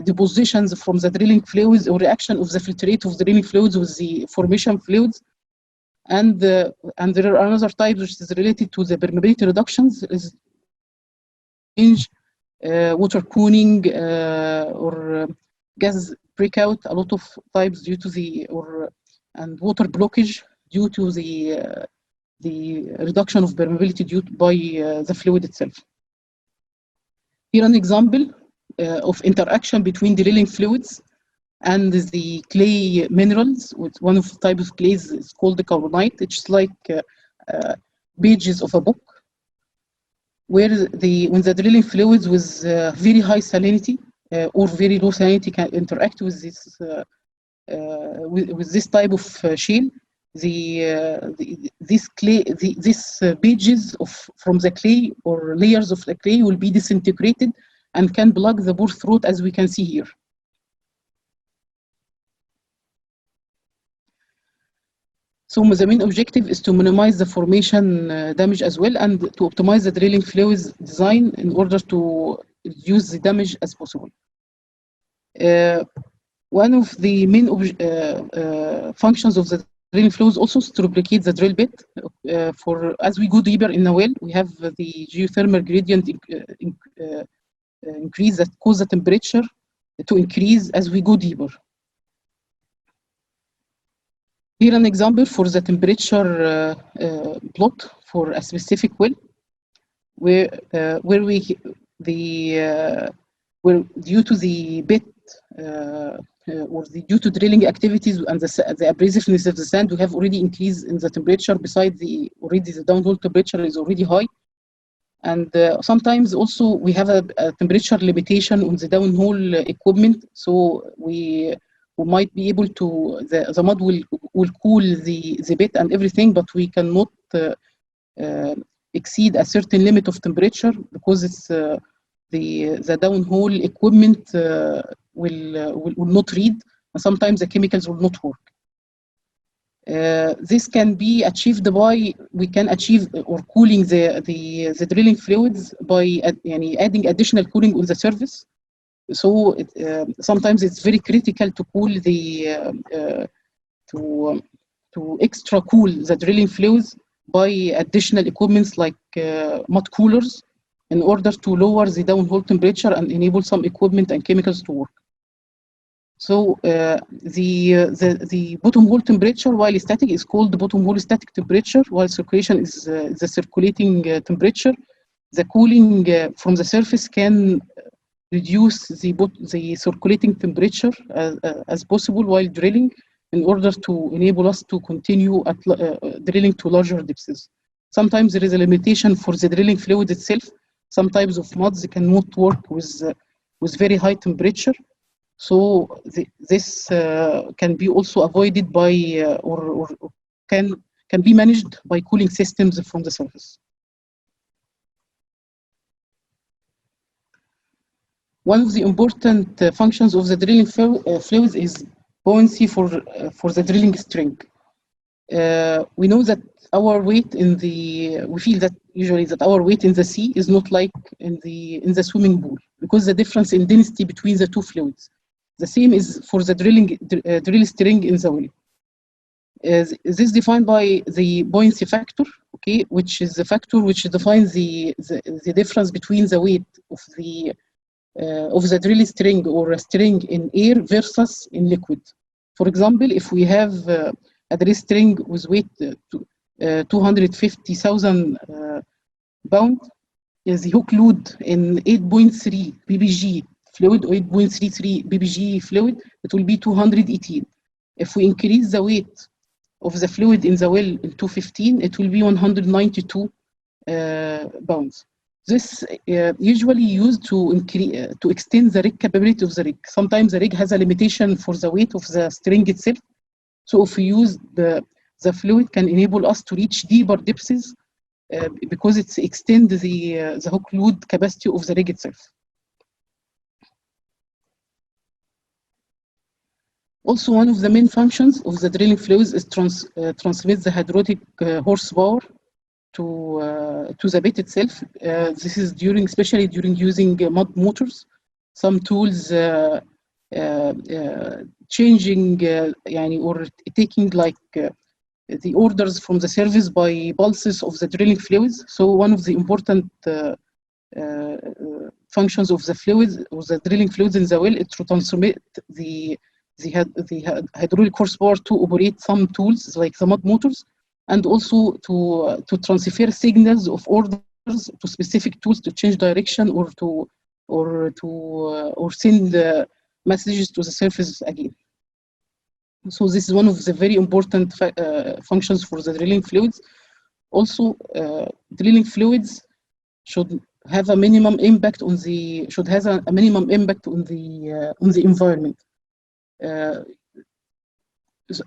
depositions from the drilling fluids, or reaction of the filtrate of the drilling fluids with the formation fluids. And there are another type which is related to the permeability reductions, is water cooling or gas breakout, a lot of types due to and water blockage due to the reduction of permeability due by the fluid itself. Here an example of interaction between drilling fluids and the clay minerals. One of the types of clays is called the carbonite. It's like pages of a book, where when the drilling fluids with very high salinity or very low salinity can interact with this type of shale, these pages from the clay or layers of the clay will be disintegrated and can plug the bore throat, as we can see here. So the main objective is to minimize the formation damage as well, and to optimize the drilling fluids design in order to reduce the damage as possible. One of the main functions of the drilling fluids also is to replicate the drill bit. As we go deeper in the well, we have the geothermal gradient increase that cause the temperature to increase as we go deeper. Here an example for the temperature plot for a specific well, where due to the bit or due to drilling activities and the abrasiveness of the sand, we have already increased in the temperature. Besides already the downhole temperature is already high, and sometimes also we have a temperature limitation on the downhole equipment. So we might be able to the mud will cool the bit and everything, but we cannot exceed a certain limit of temperature, because it's the downhole equipment will not read, and sometimes the chemicals will not work. This can be achieved by or cooling the drilling fluids by adding additional cooling on the surface. So sometimes it's very critical to cool to extra cool the drilling fluids by additional equipments like mud coolers, in order to lower the downhole temperature and enable some equipment and chemicals to work. So the bottom hole temperature, while static, is called the bottom hole static temperature, while circulation is the circulating temperature. The cooling from the surface can reduce the circulating temperature as possible while drilling, in order to enable us to continue at drilling to larger depths. Sometimes there is a limitation for the drilling fluid itself. Some types of muds cannot work with very high temperature. So this can be also avoided by or can be managed by cooling systems from the surface. One of the important functions of the drilling fluids is buoyancy for the drilling string. We know that we feel that usually that our weight in the sea is not like in the swimming pool, because the difference in density between the two fluids. The same is for the drill string in the well. This is defined by the buoyancy factor, okay, which is the factor which defines the difference between the weight of the drill string or a string in air versus in liquid. For example, if we have a drill string with weight 250,000 pound, the hook load in 8.3 ppg fluid or 8.33 ppg fluid, it will be 218. If we increase the weight of the fluid in the well in 215, it will be 192 pounds. This usually used to extend the rig capability of the rig. Sometimes the rig has a limitation for the weight of the string itself. So if we use the fluid can enable us to reach deeper depths because it extends the hook load capacity of the rig itself. Also, one of the main functions of the drilling fluids is transmit the hydraulic horsepower to the bit itself. This is especially during using mud motors. Some tools changing or taking the orders from the service by pulses of the drilling fluids. So one of the important functions of the fluids, or the drilling fluids in the well, is to transmit the hydraulic horsepower to operate some tools like the mud motors, and also to transfer signals of orders to specific tools to change direction or send messages to the surface again. So this is one of the very important functions for the drilling fluids. Also, drilling fluids should have a minimum impact on the environment.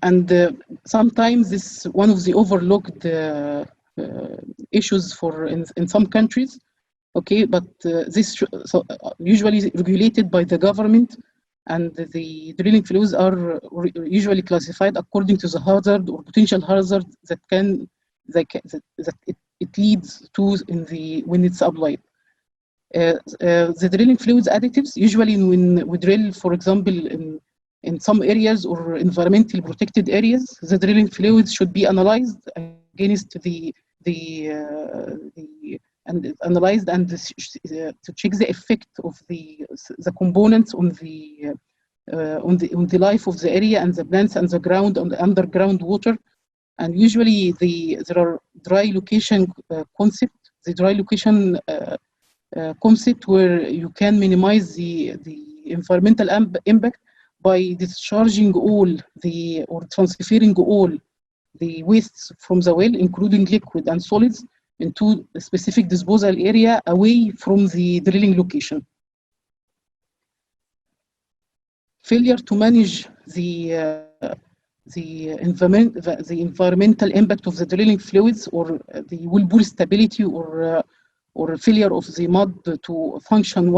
And sometimes this is one of the overlooked issues in some countries, okay, but this usually regulated by the government, and the drilling fluids are usually classified according to the hazard or potential hazard that it leads to when it's applied. The drilling fluids additives, usually when we drill, for example, in some areas or environmentally protected areas, the drilling fluids should be analyzed against analyzed and to check the effect of the components on the life of the area and the plants and the ground and the underground water. And usually there are dry location concept. The dry location concept where you can minimize the environmental impact by discharging or transferring all the wastes from the well, including liquid and solids, into a specific disposal area away from the drilling location. Failure to manage the environmental impact of the drilling fluids, or the wellbore stability, or failure of the mud to function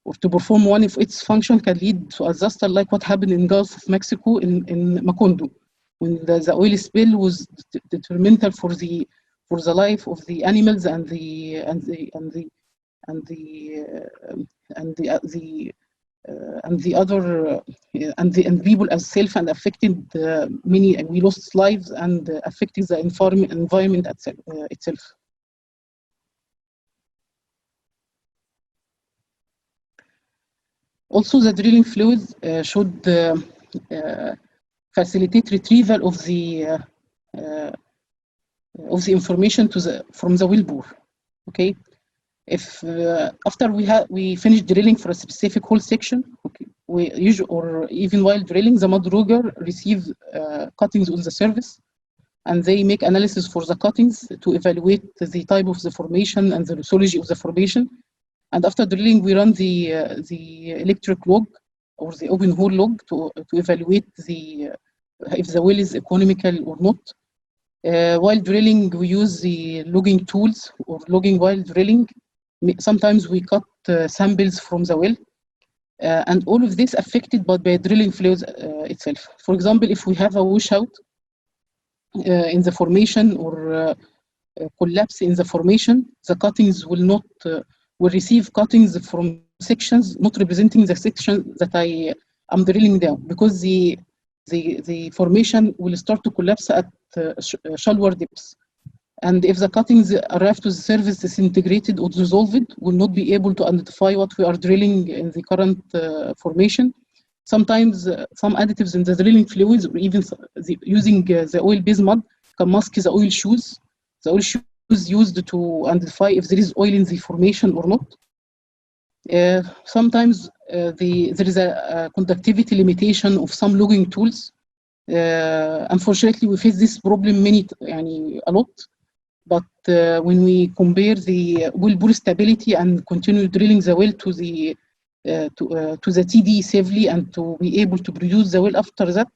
or to perform one of its function, can lead to a disaster like what happened in Gulf of Mexico in Macondo, when the oil spill was detrimental for the life of the animals and people as self, and affected many. We lost lives and affected the environment itself. Also, the drilling fluids should facilitate retrieval of the information from the wellbore. Okay, if after we finish drilling for a specific hole section, okay, or even while drilling, the mud roger receives cuttings on the surface, and they make analysis for the cuttings to evaluate the type of the formation and the lithology of the formation. And after drilling, we run the electric log or the open hole log to evaluate if the well is economical or not. While drilling, we use the logging tools or logging while drilling. Sometimes we cut samples from the well, and all of this affected by drilling fluids itself. For example, if we have a washout in the formation or collapse in the formation, the cuttings will receive cuttings from sections not representing the section that I am drilling down, because the formation will start to collapse at shallower depths. And if the cuttings arrive to the surface disintegrated or dissolved, will not be able to identify what we are drilling in the current formation. Sometimes some additives in the drilling fluids, or even using the oil-based mud, can mask the oil shoes. The oil shoes used to identify if there is oil in the formation or not. Sometimes there is a conductivity limitation of some logging tools. Unfortunately, we face this problem a lot. But when we compare the wellbore stability and continue drilling the well to the TD safely and to be able to produce the well after that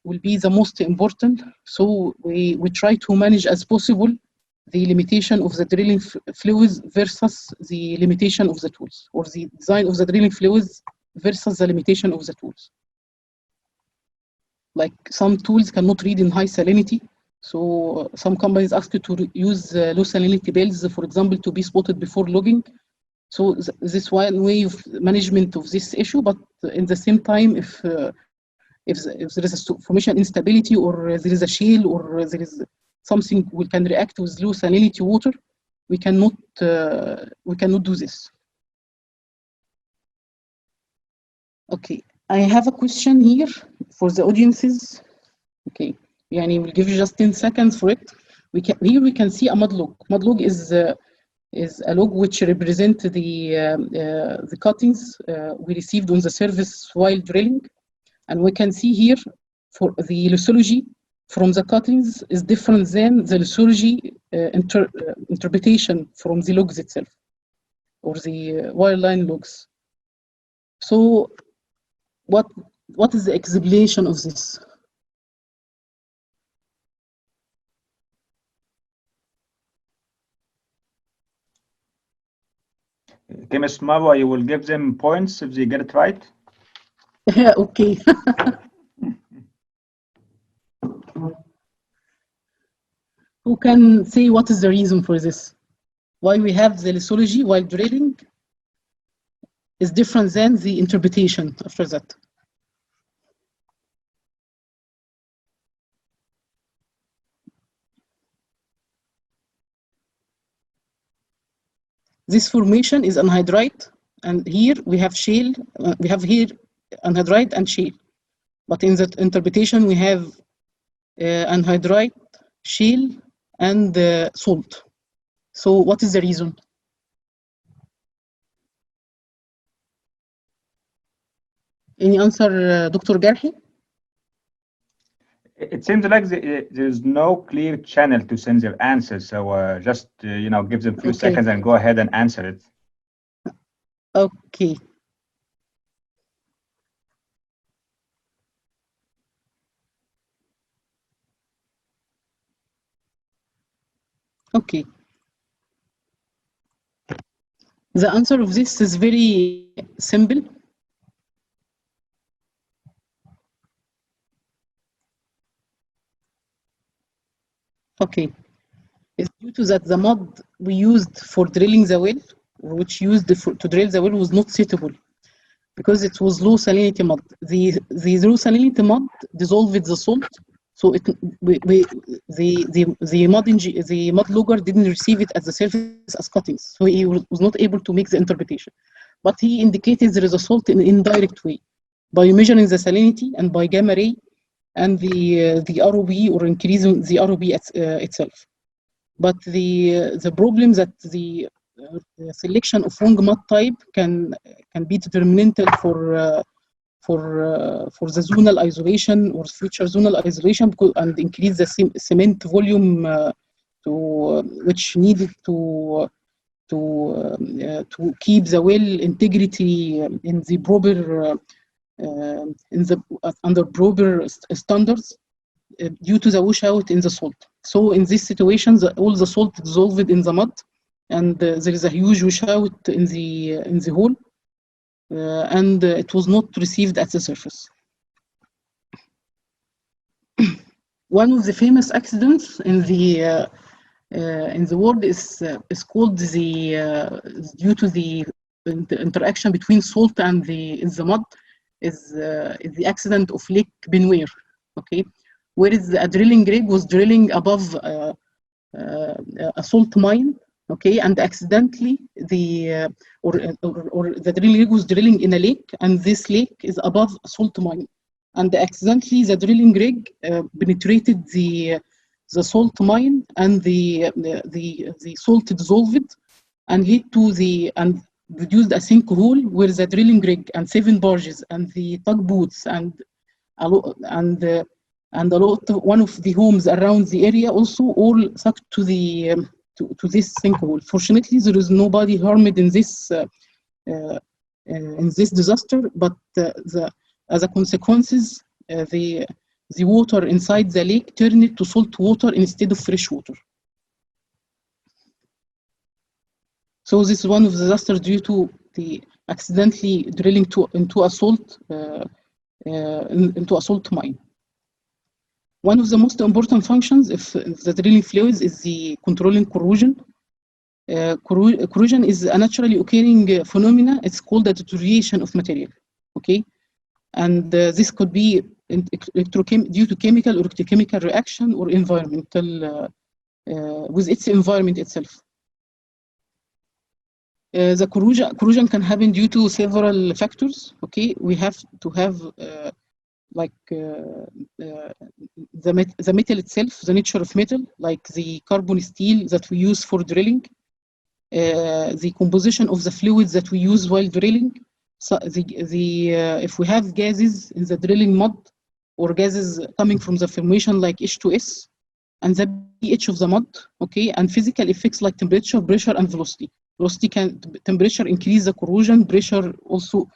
will be the most important. So we try to manage as possible the limitation of the drilling fluids versus the limitation of the tools, or the design of the drilling fluids versus the limitation of the tools. Like some tools cannot read in high salinity. So some companies ask you to use low salinity bells, for example, to be spotted before logging. So this is one way of management of this issue. But in the same time, if there is a formation instability, or there is a shale, or there is something we can react with low salinity water, we cannot do this. Okay, I have a question here for the audiences. Okay. We'll give you just 10 seconds for it. Here we can see a mud log. Mud log is a log which represents the cuttings we received on the surface while drilling. And we can see here for the lithology from the cuttings is different than the lithology interpretation from the logs itself, or the wireline logs. So what is the explanation of this? Chemist Marwa, you will give them points if they get it right. Yeah, okay. Who can say what is the reason for this? Why we have the lithology while drilling is different than the interpretation after that? This formation is anhydrite, and here we have shale. We have here anhydrite and shale, but in that interpretation we have anhydrite, shale, and salt. So what is the reason? Any answer, Dr. Garhi? It seems like there's no clear channel to send their answers, so just give them a few seconds and go ahead and answer it. Okay. Okay. The answer of this is very simple. Okay. It's due to that the mud we used for drilling the well, which used to drill the well, was not suitable because it was low salinity mud. The low salinity mud dissolved the salt, so the mud logger didn't receive it at the surface as cuttings, so he was not able to make the interpretation. But he indicated there is a salt in an indirect way by measuring the salinity and by gamma ray and the ROB, or increasing the ROB itself. But the problem that the selection of wrong mud type can be determinantal for the zonal isolation or future zonal isolation, and increase the cement volume which needed to keep the well integrity in the proper under proper standards due to the washout in the salt. So in this situation, all the salt dissolved in the mud, and there is a huge washout in the hole, and it was not received at the surface. One of the famous accidents in the world is called due to the interaction between salt and the mud. the accident of Lake Peigneur, okay, whereas a drilling rig was drilling above a salt mine, okay, and accidentally or the drilling rig was drilling in a lake, and this lake is above a salt mine, and accidentally the drilling rig penetrated the salt mine, and the salt dissolved and lead to and produced a sinkhole where the drilling rig and 7 barges and the tugboats and a lot of one of the homes around the area also all sucked to the to this sinkhole. Fortunately, there is nobody harmed in this disaster, but as a consequences, the water inside the lake turned to salt water instead of fresh water. So this is one of the disasters due to the accidentally drilling into a salt mine. One of the most important functions of the drilling fluids is the controlling corrosion. Corrosion is a naturally occurring phenomena. It's called a deterioration of material, okay? And this could be due to chemical or electrochemical reaction or environmental, with its environment itself. The corrosion can happen due to several factors, okay? We have to have the metal itself, the nature of metal, like the carbon steel that we use for drilling, the composition of the fluids that we use while drilling. So if we have gases in the drilling mud or gases coming from the formation like H2S, and the pH of the mud, okay, and physical effects like temperature, pressure, and velocity. Temperature increase the corrosion, pressure also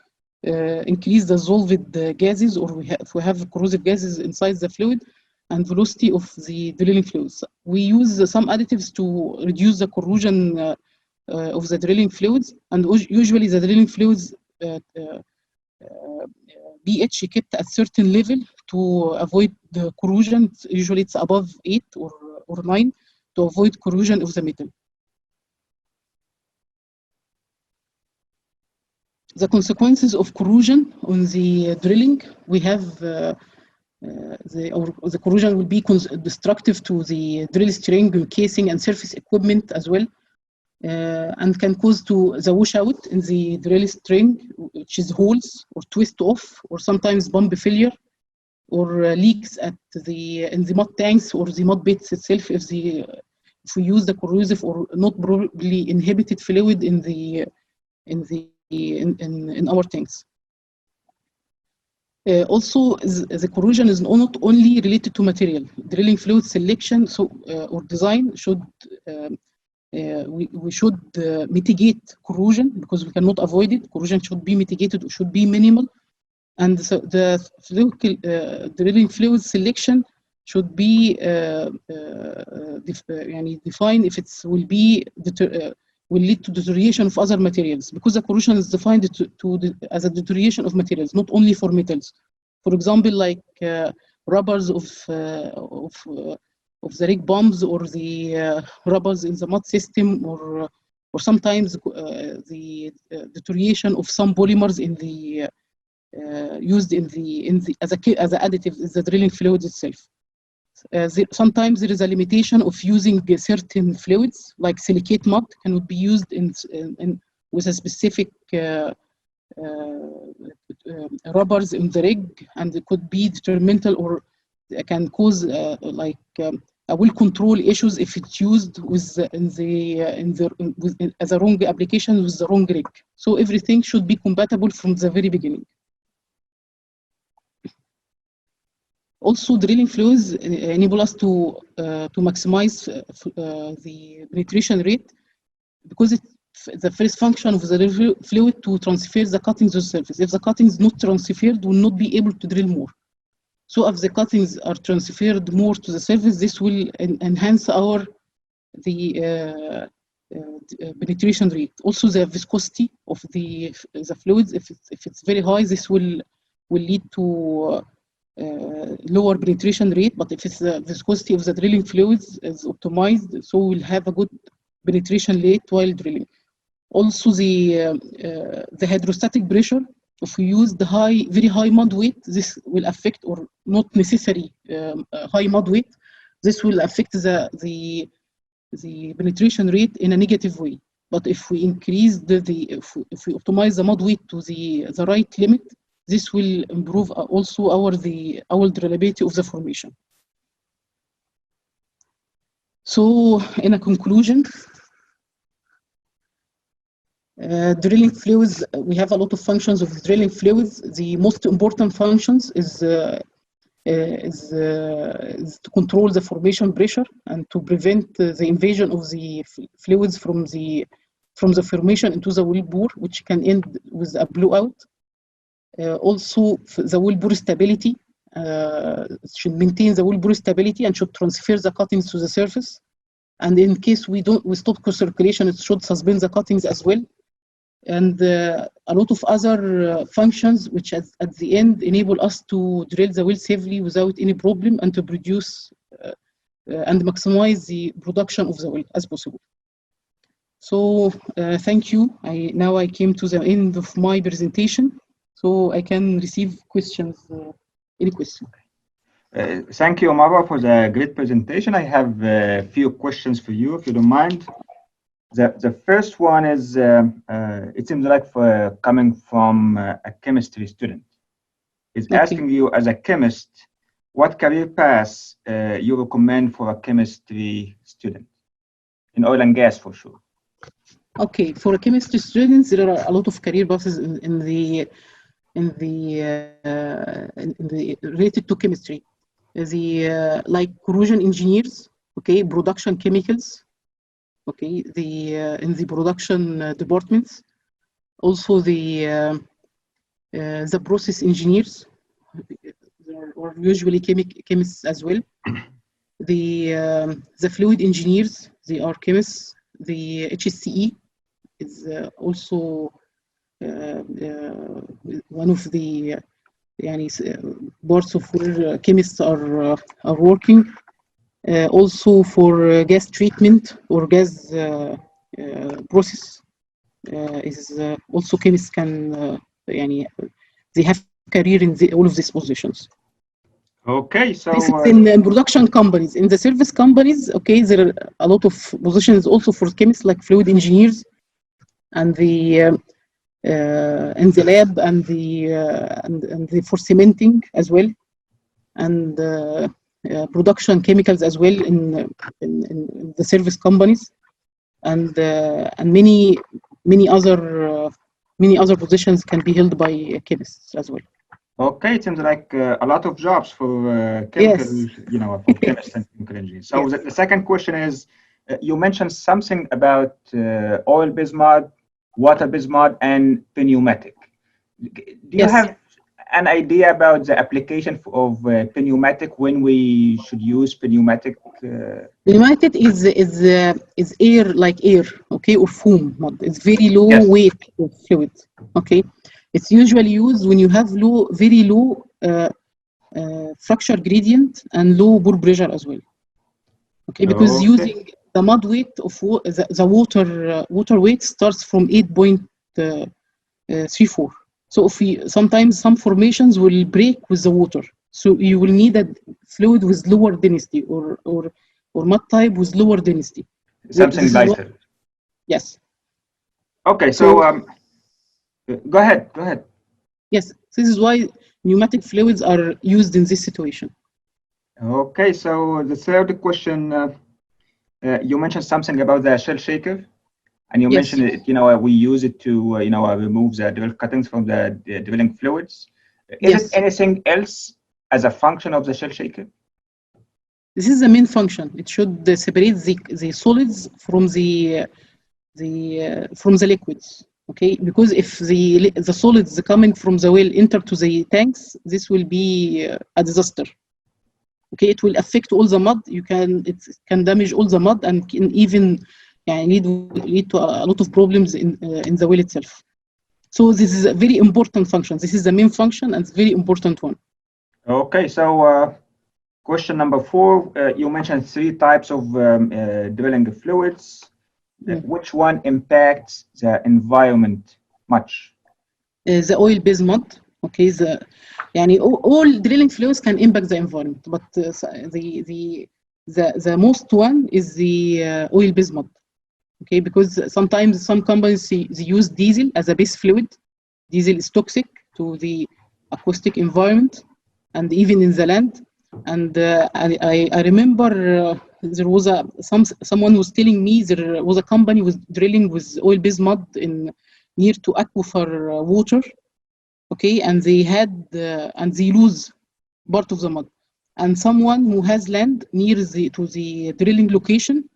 increase the dissolved gases, or if we have corrosive gases inside the fluid, and velocity of the drilling fluids. We use some additives to reduce the corrosion of the drilling fluids, and usually the drilling fluids pH kept at certain level to avoid the corrosion. Usually it's above 8 or 9 to avoid corrosion of the metal. The consequences of corrosion on the drilling, we have the corrosion will be destructive to the drill string, casing, and surface equipment as well, and can cause to the washout in the drill string, which is holes or twist off, or sometimes pump failure, or leaks in the mud tanks or the mud pits itself if we use the corrosive or not properly inhibited fluid in our tanks. Also, the corrosion is not only related to material. Drilling fluid selection or design should we should mitigate corrosion, because we cannot avoid it. Corrosion should be mitigated or should be minimal, and so the drilling fluid selection should be defined if it will lead to deterioration of other materials, because the corrosion is defined as a deterioration of materials, not only for metals. For example, like rubbers of the rig bombs, or the rubbers in the mud system, or sometimes the deterioration of some polymers in the used as an additive in the drilling fluid itself. Sometimes there is a limitation of using certain fluids, like silicate mud cannot be used with a specific rubbers in the rig, and it could be detrimental or can cause will control issues if it's used as a wrong application with the wrong rig. So everything should be compatible from the very beginning. Also, drilling fluids enable us to maximize the penetration rate, because it's the first function of the fluid to transfer the cuttings to the surface. If the cuttings not transferred, we will not be able to drill more. So if the cuttings are transferred more to the surface, this will enhance the penetration rate. Also, the viscosity of the fluids, if it's very high, this will lead to lower penetration rate. But if it's the viscosity of the drilling fluids is optimized, so we'll have a good penetration rate while drilling. Also, the hydrostatic pressure If we use the very high mud weight, this will affect, or not necessary high mud weight, this will affect the penetration rate in a negative way. But if we increase if we optimize the mud weight to the right limit, this will improve also our reliability of the formation. So, in a conclusion, drilling fluids, we have a lot of functions of drilling fluids. The most important functions is to control the formation pressure and to prevent the invasion of the fluids from the formation into the wellbore, which can end with a blowout. Also, the wellbore stability should maintain the wellbore stability and should transfer the cuttings to the surface. And in case we stop circulation, it should suspend the cuttings as well. And a lot of other functions which at the end enable us to drill the well safely without any problem and to produce and maximize the production of the well as possible. So thank you. Now I came to the end of my presentation, so I can receive questions, any question. Thank you, Marwa, for the great presentation. I have a few questions for you, if you don't mind. The first one is, it seems like coming from a chemistry student. It's asking you, as a chemist, what career path you recommend for a chemistry student? In oil and gas, for sure. Okay, for a chemistry students, there are a lot of career paths in the related to chemistry. Like corrosion engineers, okay, production chemicals, okay, in the production departments, also the process engineers, or usually chemists as well. The fluid engineers, they are chemists. The HSCE is also one of the parts of where chemists are working. Also for gas treatment or gas process is also chemists can they have career in all of these positions. Okay, so this is in production companies. In the service companies, okay, there are a lot of positions also for chemists, like fluid engineers, and the in the lab, and the for cementing as well, and production chemicals as well in the service companies, and many other positions can be held by chemists as well. Okay, it seems like a lot of jobs for chemical, yes. For chemists and chemical engineers. So yes. The second question is, you mentioned something about oil-based mud, water-based mud, and pneumatic. Do you have an idea about the application of pneumatic, when we should use pneumatic? Pneumatic is air, like air, okay, or foam mud. It's very low weight of fluid, okay. It's usually used when you have very low fracture gradient and low bore pressure as well. Okay, because using the mud weight of the water weight starts from 8.34. So if sometimes some formations will break with the water, so you will need a fluid with lower density or mud type with lower density. Something lighter. Yes. Okay, so go ahead. Yes, this is why pneumatic fluids are used in this situation. Okay, so the third question, you mentioned something about the shell shaker, and you mentioned it, we use it to, remove the drill cuttings from the drilling fluids. Is it anything else as a function of the shell shaker? This is the main function. It should separate the solids from the liquids. Okay, because if the solids coming from the well enter to the tanks, this will be a disaster. Okay, it will affect all the mud. It can damage all the mud and can even lead to a lot of problems in the well itself. So this is a very important function. This is the main function and very important one. Okay, so question number 4, you mentioned 3 types of drilling fluids. Which one impacts the environment much? the oil-based mud. Okay, يعني all drilling fluids can impact the environment, but the most one is the oil-based mud. Okay, because sometimes some companies they use diesel as a base fluid. Diesel is toxic to the acoustic environment and even in the land. And I remember there was someone was telling me there was a company was drilling with oil-based mud in near to aquifer water. Okay, and they had and they lose part of the mud. And someone who has land near to the drilling location,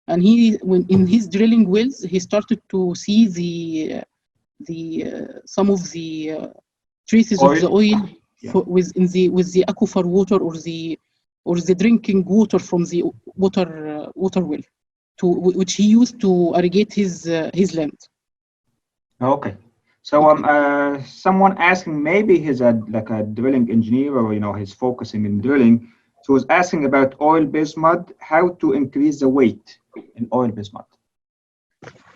and when in his drilling wells, he started to see some of the traces Oil. of the oil Yeah. with the aquifer water or the drinking water from the water well, which he used to irrigate his land. Okay. So someone asking, maybe he's like a drilling engineer, or he's focusing in drilling. So he's asking about oil-based mud, how to increase the weight in oil-based mud.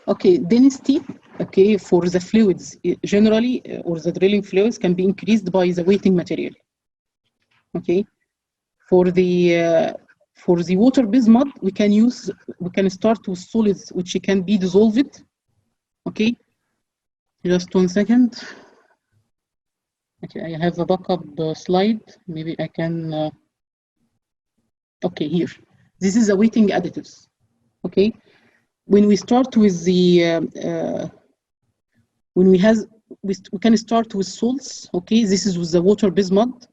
Okay, density, okay, for the fluids generally, or the drilling fluids can be increased by the weighting material. Okay, for the water-based mud, we can start with solids which can be dissolved. Okay, just 1 second. Okay, I have a backup slide. Maybe I can. Okay, here. This is the weighting additives. Okay, when we start with the we can start with salts. Okay, this is with the water-based mud,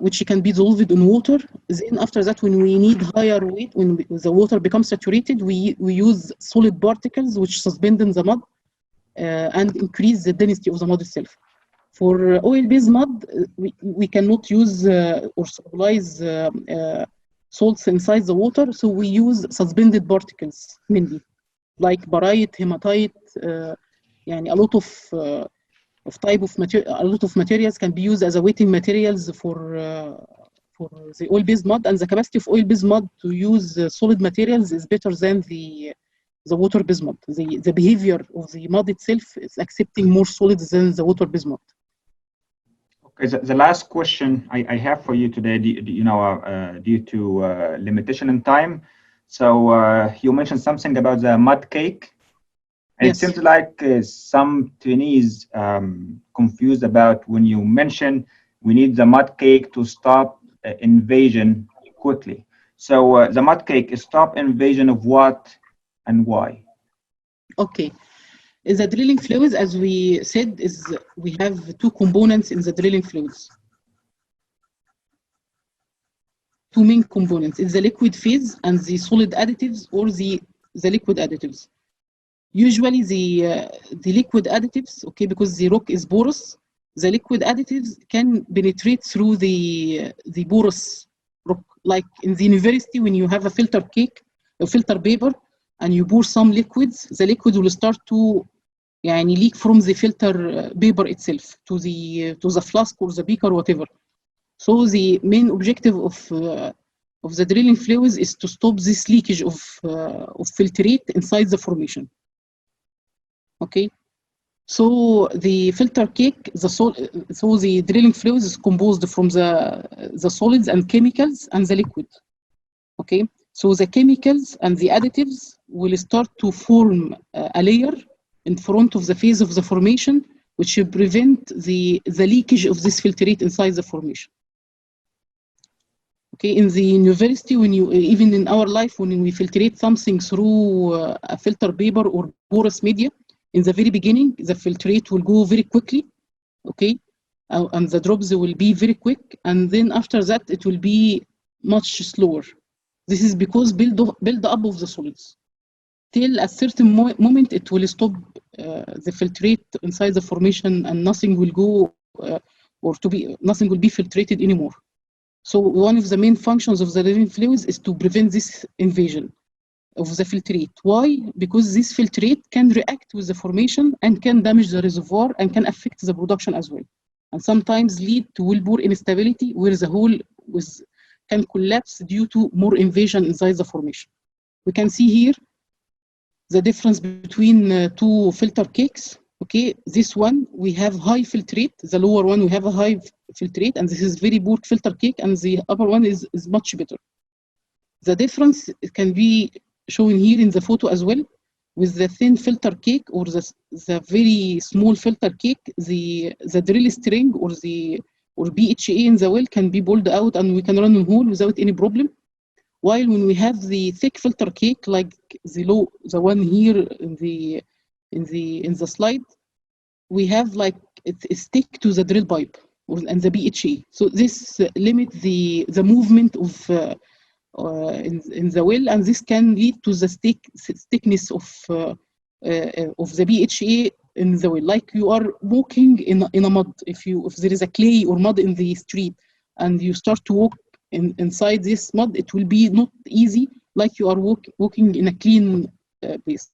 which can be dissolved in water. Then after that, when we need higher weight, when the water becomes saturated, we use solid particles which suspend in the mud and increase the density of the mud itself. For oil-based mud, we cannot use or stabilize salts inside the water, so we use suspended particles mainly, like barite, hematite. A lot of materials can be used as a weighting materials for the oil-based mud, and the capacity of oil-based mud to use solid materials is better than the water-based mud. The behavior of the mud itself is accepting more solids than the water-based mud. Okay, the last question I have for you today, due to limitation in time. So you mentioned something about the mud cake. And yes. It seems like some trainees confused about when you mention we need the mud cake to stop invasion quickly. So the mud cake is stop invasion of what and why? Okay. The drilling fluids, as we said, we have two components in the drilling fluids. Two main components. It's the liquid phase and the solid additives, or the liquid additives. Usually the liquid additives, okay, because the rock is porous, the liquid additives can penetrate through the porous rock. Like in the university, when you have a filter cake, a filter paper, and you pour some liquids, the liquid will start to leak from the filter paper itself to the flask or the beaker, whatever. So the main objective of the drilling fluids is to stop this leakage of filtrate inside the formation. Okay, so the filter cake, so the drilling fluids is composed from the solids and chemicals and the liquid. Okay, so the chemicals and the additives will start to form a layer in front of the phase of the formation, which will prevent the leakage of this filtrate inside the formation. Okay, in the university, even in our life, when we filtrate something through a filter paper or porous media, in the very beginning, the filtrate will go very quickly, okay, and the drops will be very quick, and then after that, it will be much slower. This is because build up of the solids. Till a certain moment, it will stop the filtrate inside the formation, and nothing will go nothing will be filtrated anymore. So one of the main functions of the drilling fluids is to prevent this invasion of the filtrate. Why? Because this filtrate can react with the formation and can damage the reservoir and can affect the production as well, and sometimes lead to wellbore instability, where the hole can collapse due to more invasion inside the formation. We can see here the difference between two filter cakes. Okay, this one we have high filtrate. The lower one we have a high filtrate, and this is very poor filter cake, and the upper one is much better. The difference can be shown here in the photo as well. With the thin filter cake or the very small filter cake, the drill string or BHA in the well can be pulled out, and we can run a hole without any problem. While when we have the thick filter cake, like the one here in the slide, we have like it stick to the drill pipe and the BHA. So this limits the movement of in the well, and this can lead to the thickness of the BHA in the well. Like you are walking in a mud. If there is a clay or mud in the street, and you start to walk inside this mud, it will be not easy like you are walking in a clean place.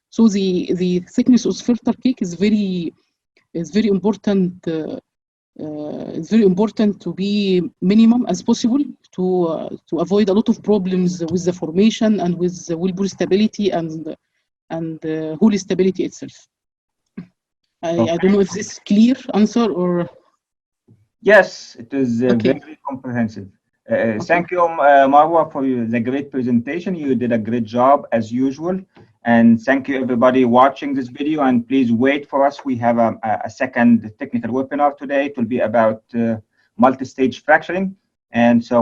So the thickness of filter cake is very important. It's very important to be minimum as possible to avoid a lot of problems with the formation and with the wellbore stability and hole stability itself. I don't know if this is clear answer or. Yes, it is Okay. very comprehensive. Thank you, Marwa, for the great presentation. You did a great job as usual. And thank you everybody watching this video, and please wait for us. We have a second technical webinar today. It will be about multi-stage fracturing. And so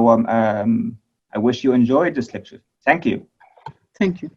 I wish you enjoyed this lecture. Thank you. Thank you.